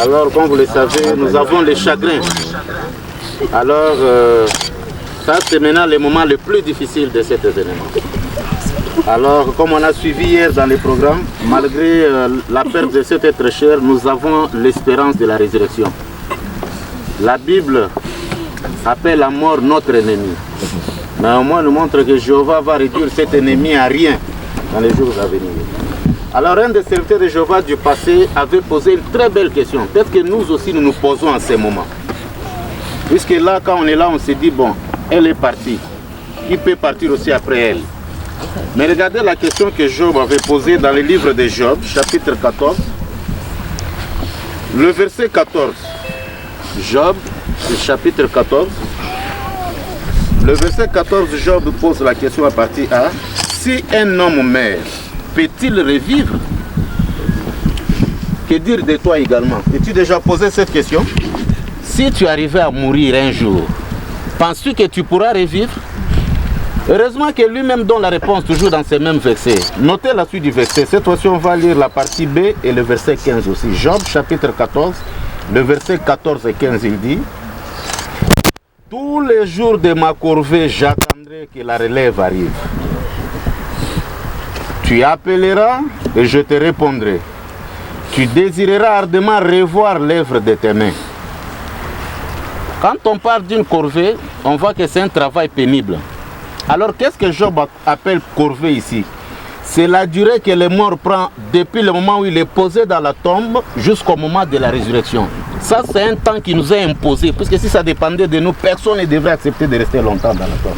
Speaker 16: Alors, comme vous le savez, nous avons les chagrins. Alors, ça c'est maintenant le moment le plus difficile de cet événement. Alors, comme on a suivi hier dans les programmes, malgré la perte de cet être cher, nous avons l'espérance de la résurrection. La Bible appelle la mort notre ennemi. Mais au moins nous montre que Jéhovah va réduire cet ennemi à rien dans les jours à venir. Alors un des serviteurs de Jéhovah du passé avait posé une très belle question. Peut-être que nous aussi nous nous posons en ces moments. Puisque là, quand on est là, on se dit, bon, elle est partie. Qui peut partir aussi après elle? Mais regardez la question que Job avait posée dans le livre de Job, chapitre 14. Le verset 14. Job, chapitre 14. Le verset 14, Job pose la question à partir A. Si un homme meurt, peut-il revivre? Que dire de toi également? As-tu déjà posé cette question? Si tu arrivais à mourir un jour, penses-tu que tu pourras revivre? Heureusement que lui-même donne la réponse toujours dans ces mêmes versets. Notez la suite du verset. Cette fois-ci, on va lire la partie B et le verset 15 aussi. Job chapitre 14, le verset 14 et 15, il dit: tous les jours de ma corvée, j'attendrai que la relève arrive. Tu appelleras et je te répondrai. Tu désireras ardemment revoir l'œuvre de tes mains. Quand on parle d'une corvée, on voit que c'est un travail pénible. Alors qu'est-ce que Job appelle corvée ici? C'est la durée que le mort prend depuis le moment où il est posé dans la tombe jusqu'au moment de la résurrection. Ça, c'est un temps qui nous est imposé, puisque si ça dépendait de nous, personne ne devrait accepter de rester longtemps dans la tombe.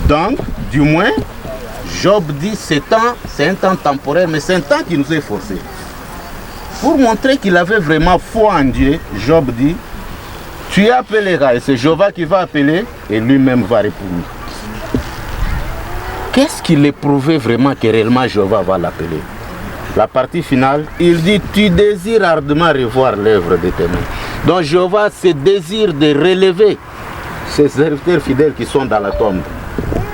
Speaker 16: Donc, du moins, Job dit ce temps, c'est un temps temporaire, mais c'est un temps qui nous est forcé. Pour montrer qu'il avait vraiment foi en Dieu, Job dit: tu appelleras, et c'est Jéhovah qui va appeler, et lui-même va répondre. Qu'est-ce qu'il éprouvait vraiment que réellement Jéhovah va l'appeler? La partie finale, il dit: tu désires ardemment revoir l'œuvre de tes mains. Donc Jéhovah se désire de relever ses serviteurs fidèles qui sont dans la tombe.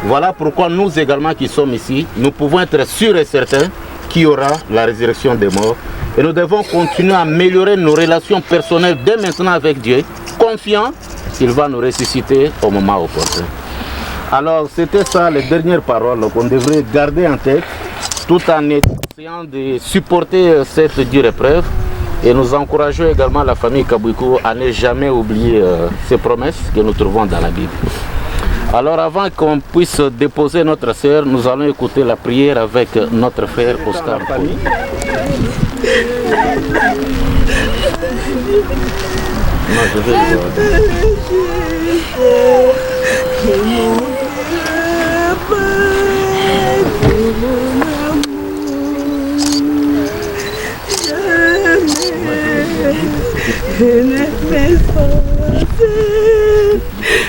Speaker 16: Voilà pourquoi nous également qui sommes ici, nous pouvons être sûrs et certains qu'il y aura la résurrection des morts. Et nous devons continuer à améliorer nos relations personnelles dès maintenant avec Dieu, confiants qu'il va nous ressusciter au moment opportun. Alors c'était ça les dernières paroles qu'on devrait garder en tête, tout en essayant de supporter cette dure épreuve. Et nous encourageons également la famille Kabouikou à ne jamais oublier ces promesses que nous trouvons dans la Bible. Alors avant qu'on puisse déposer notre sœur, nous allons écouter la prière avec notre frère Oscar. Moi, je vais le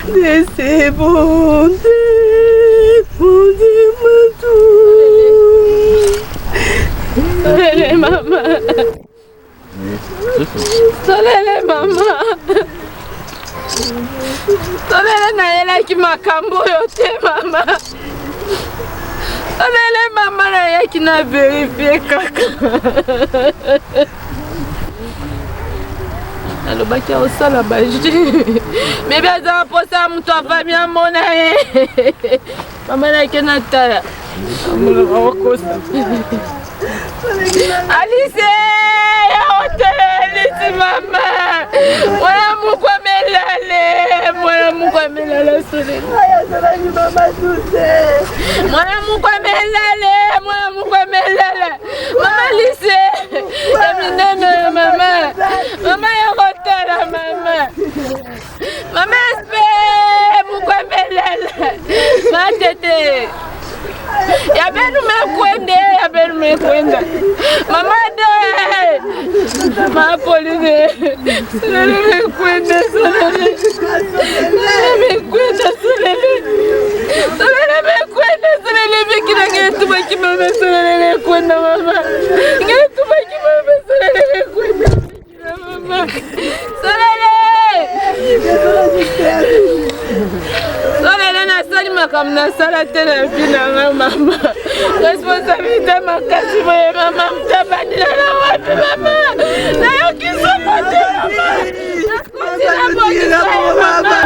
Speaker 5: de ses bontés, mon Dieu, mon tout. Soleil, maman. Soleil, maman. Soleil, naïla qui m'a camboyoté, maman. Soleil, maman, naïla qui n'a vérifié caca. alobaki osala baje mebi aza mposa moto afami amona ye mama nake na tala amolaka okosa Alice ya hotelisi mama mwana mukwa melale mwana mukwa melale sole mwana mukwa melale mama Alice ya minene mama ya hotela mama espe mukwa melale matete ya benu mekwenda mama de ma police sele mekwenda sele mekina ngetu baki mama sele mekwenda mama ngetu baki mama sele mekwenda mama sele nasali makambo nasala te na vi nanga mama responsabilité makasi boye mama mutabandila na wapi mama nayokisoko te mama nakotila bokisa mama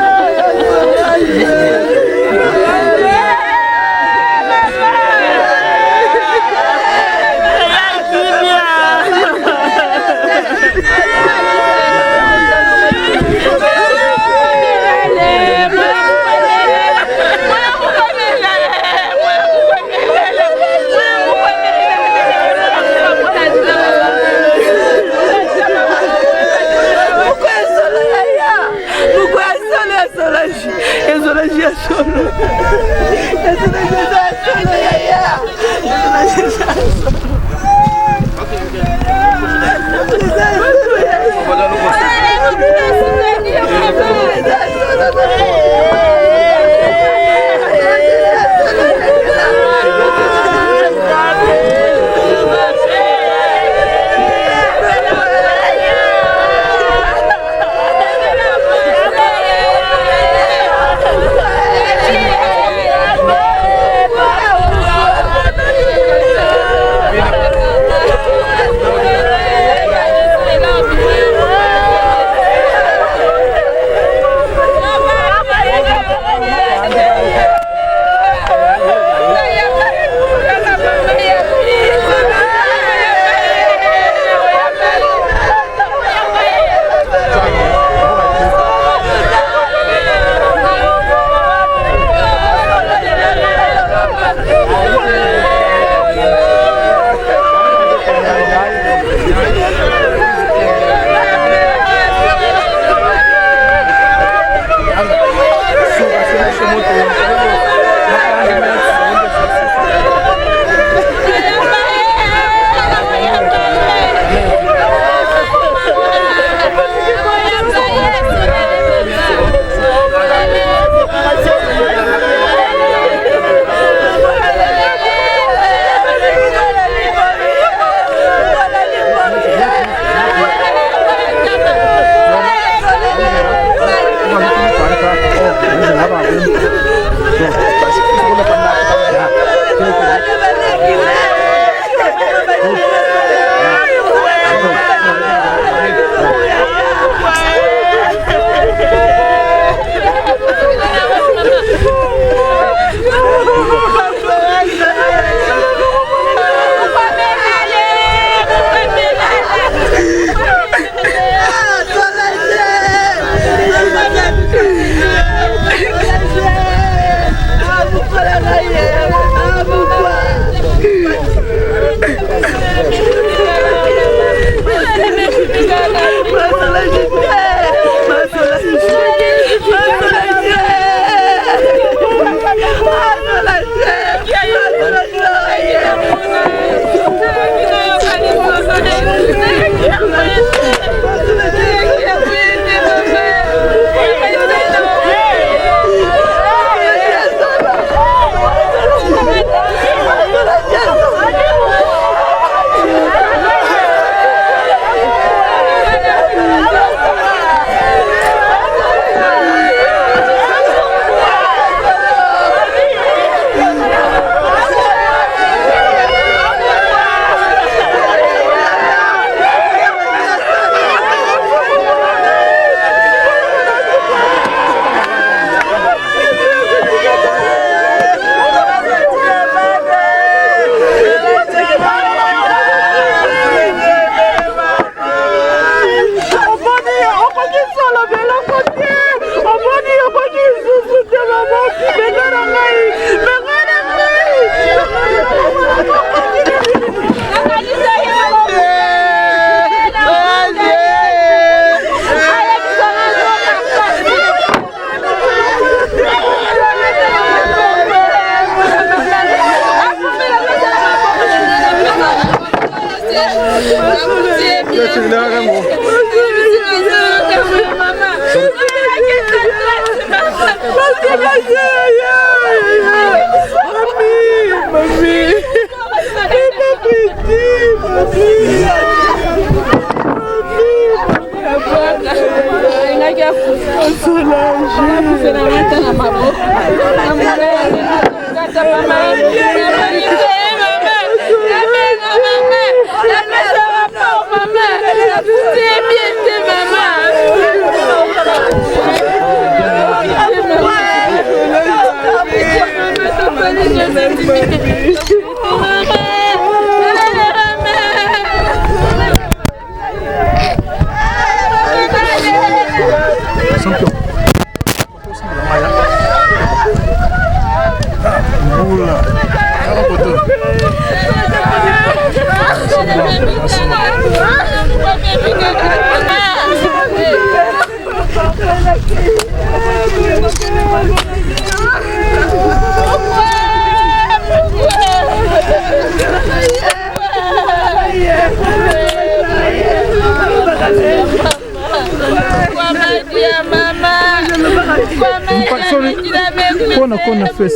Speaker 10: Qu'on a fait.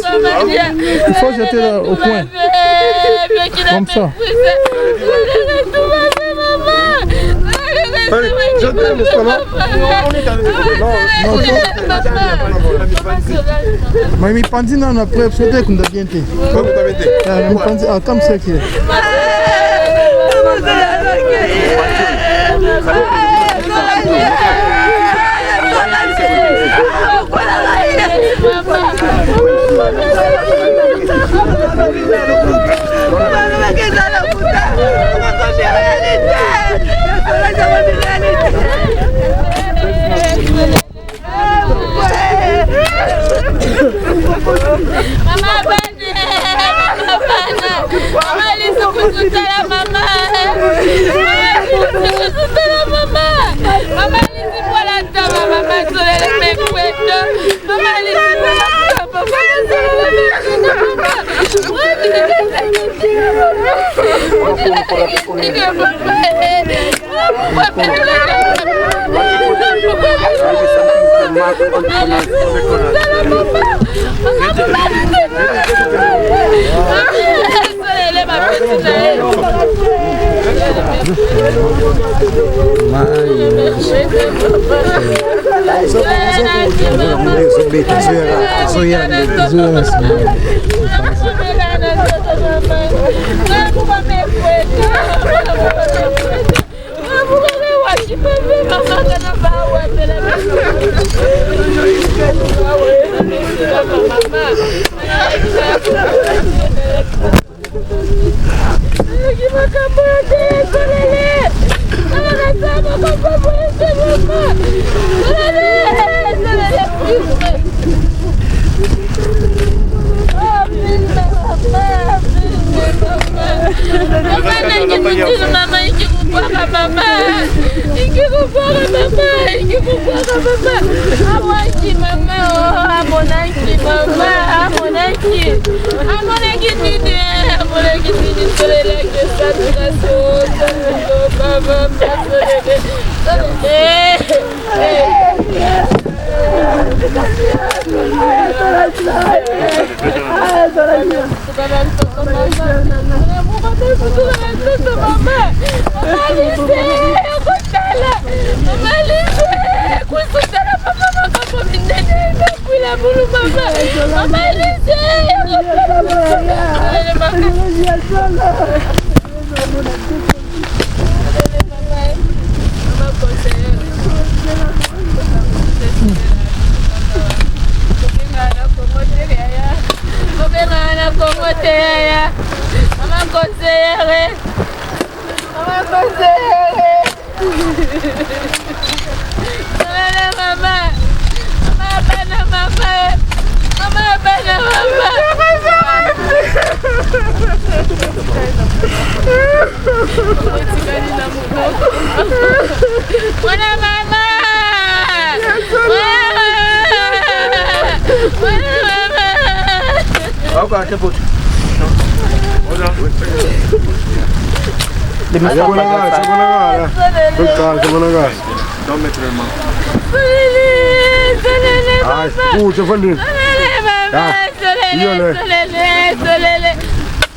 Speaker 10: Il faut jeter là au coin. Comme ça. Mais mi pandi na na preuve c'était qu'on a bien été. Mi pandi comme ça qui est.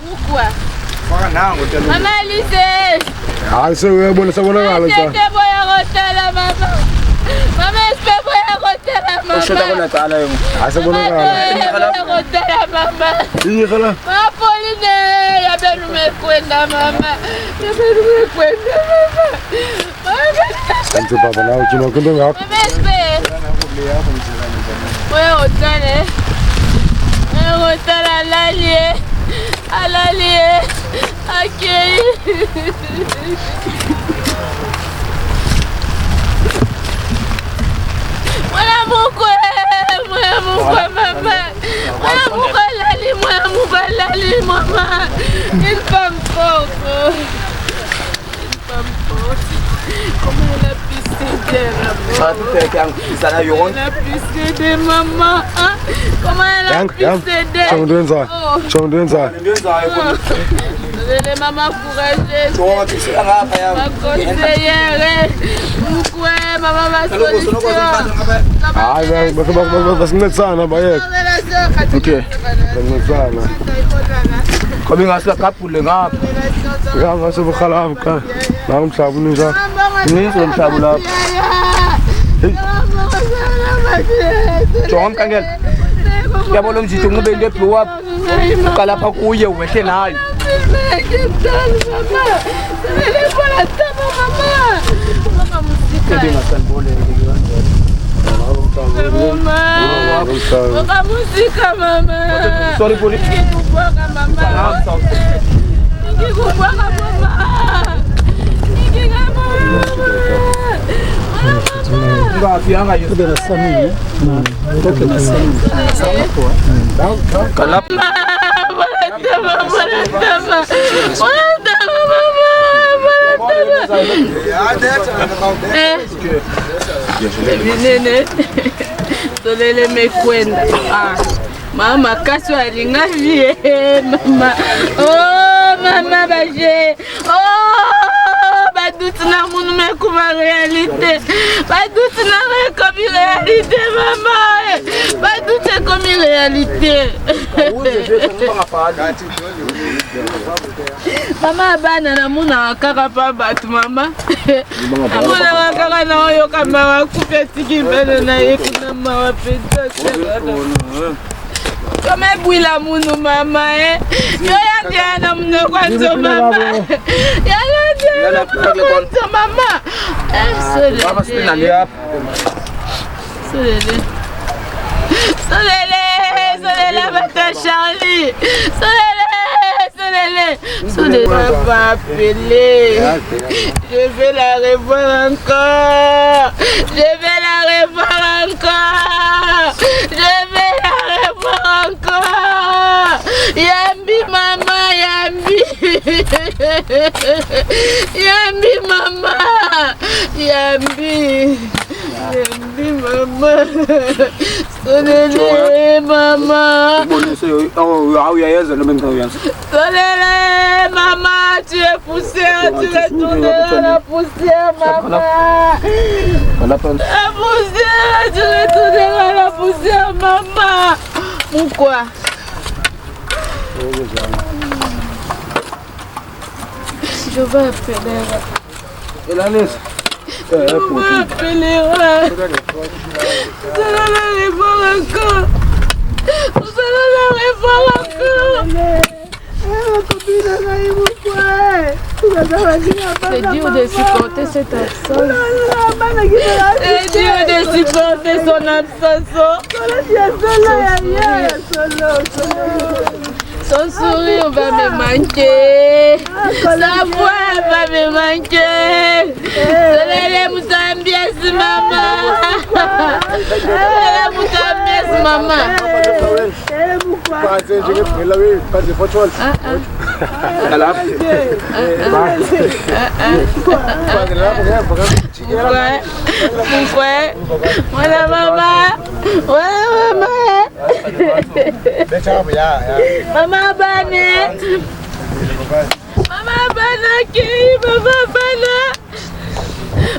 Speaker 5: Pourquoi? Maman Alice.
Speaker 17: Ah, c'est bon, c'est bon.
Speaker 5: Maman, une femme forte. Comment elle a pu s'aider maman, hein? Comment elle a pu s'aider? Les mamans courageuses, ma conseillère, maman ma solution.
Speaker 17: Ok. Kami nga sila kapul nga. Nga nga sa bakalam ka. Naam sabun niya. Ini sulam sabulap. Chong kangel. Ya bolom si tungo bende puap. Kala pa kuya wete na. Sorry police.
Speaker 5: Solele mekwenda. Mama kaso alinga vie mama. Oh mama baje. Oh badoute na munu me kuma réalité. Badoute na comme réalité mama. Badoute comme réalité. Mama bana na muna kaka pa batu mama. Amuna kaka na yo kama kupe tiki bana na yekuna mawa peta. Comme bouila munu mama yo ya diana munu kwanzo mama. Ya diana kwanzo mama. Solele bata Charlie. Solele va appeler. Je vais la revoir encore. Je vais la revoir encore. Yambi mama, Yambi. Yambi mama. Yambi mama. Solele mama. Solele mama, tu es poussière, tu retournes dans la poussière mama. La poussière, tu retournes dans la poussière mama. Pourquoi? Je vais appeler. Et la laisse. Je vais appeler. Vous allez la revoir encore. Vous allez la revoir encore. C'est dur de supporter cette absence. C'est dur de supporter son absence. Son sourire va me manquer. Sa voix va me manquer. Solele Musambias maman. Solele Musambias maman. Voilà maman. Maman Bane. Maman Bane. bana kei, mama bana.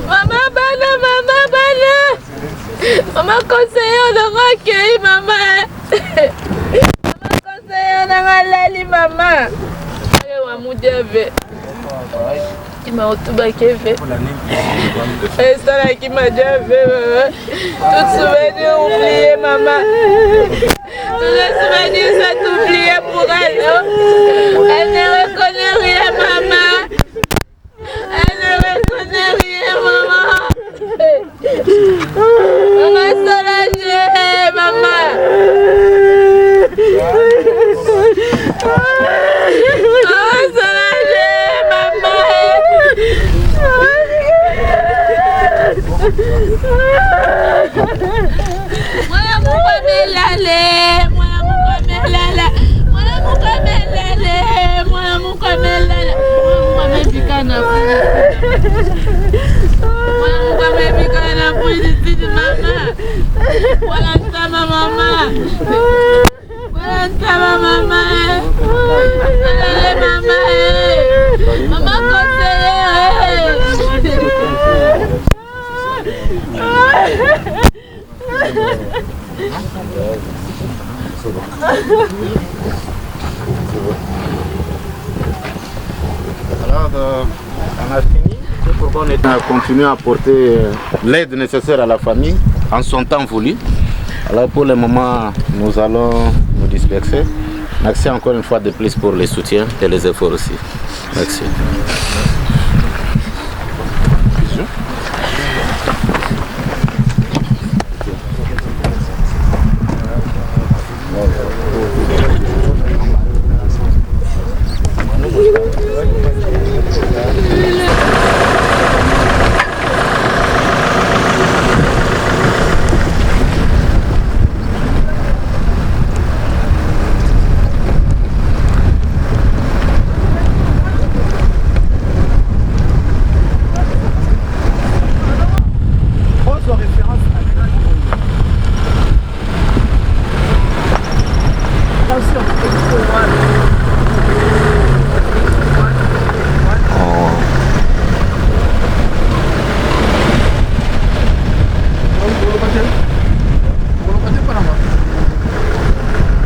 Speaker 5: Mama bana, mama bana. Mama conseiller on a kei, mama. Mama conseiller on a lali, mama. Ayo amudeve. Ima otuba keve. Ça là qui m'a déjà fait, maman. Tout souvenir oublié, maman. Tous les souvenirs sont oubliés pour elle. Elle ne reconnaît rien, maman. Elle ne reconnaît rien, maman. Maman Solange, maman. Maman Solange, maman. Mwana mukamelale, mwana mukamelala, mwana mukamelale, mwana mukamelala, mwana mukabikana mwana mukabikana puisitini mama, mwana ntama mama, mwana ntama mama, melale mama, mama conseillère.
Speaker 16: Alors, on a fini. C'est pourquoi on a continué à apporter l'aide nécessaire à la famille en son temps voulu. Alors pour le moment, nous allons nous disperser. Merci encore une fois de plus pour les soutiens et les efforts aussi. Merci.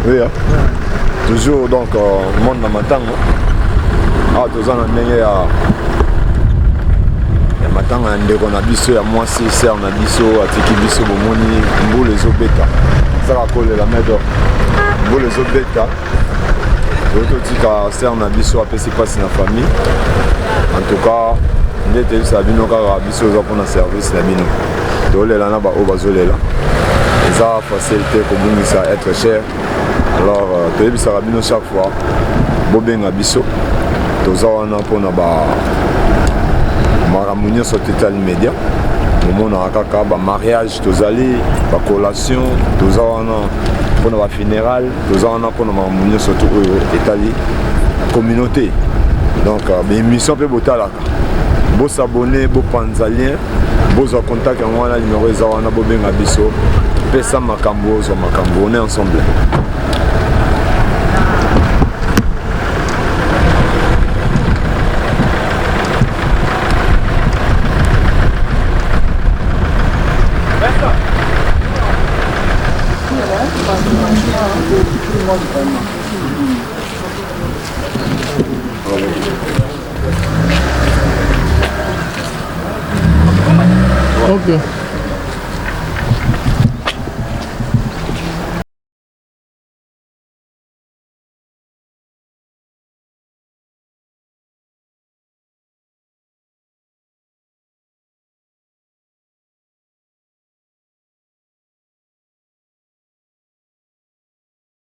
Speaker 14: Oui, hein? Toujours donc monde na matanga. Ah, tozana ndenge ya matanga ndeko na biso ya mwasi ser na biso atiki biso bomoni mbula ezobeta. Saka kolela medo. Mbula ezobeta. Totika ser na biso apesi pasi na famille. En tout cas, ndete sabino kaka biso za pona service na bino. Tolela na ba obazolela. Ça facilité comme ça être cher. Alors toyebi sarabino chaque fois bobenga biso toza wana mpona makambo nyonso total média momona kaka mariage tozali collation toza wana mpona bafunéral toza wana mpona makambo nyonso to oyo etali communauté. Donc bémission mpe botalaka bosabone bopanza lien bozwa contact yango wana numéro eza wana bobenga biso pesa makambo ozwa makambo on est ensemble.
Speaker 3: Ok.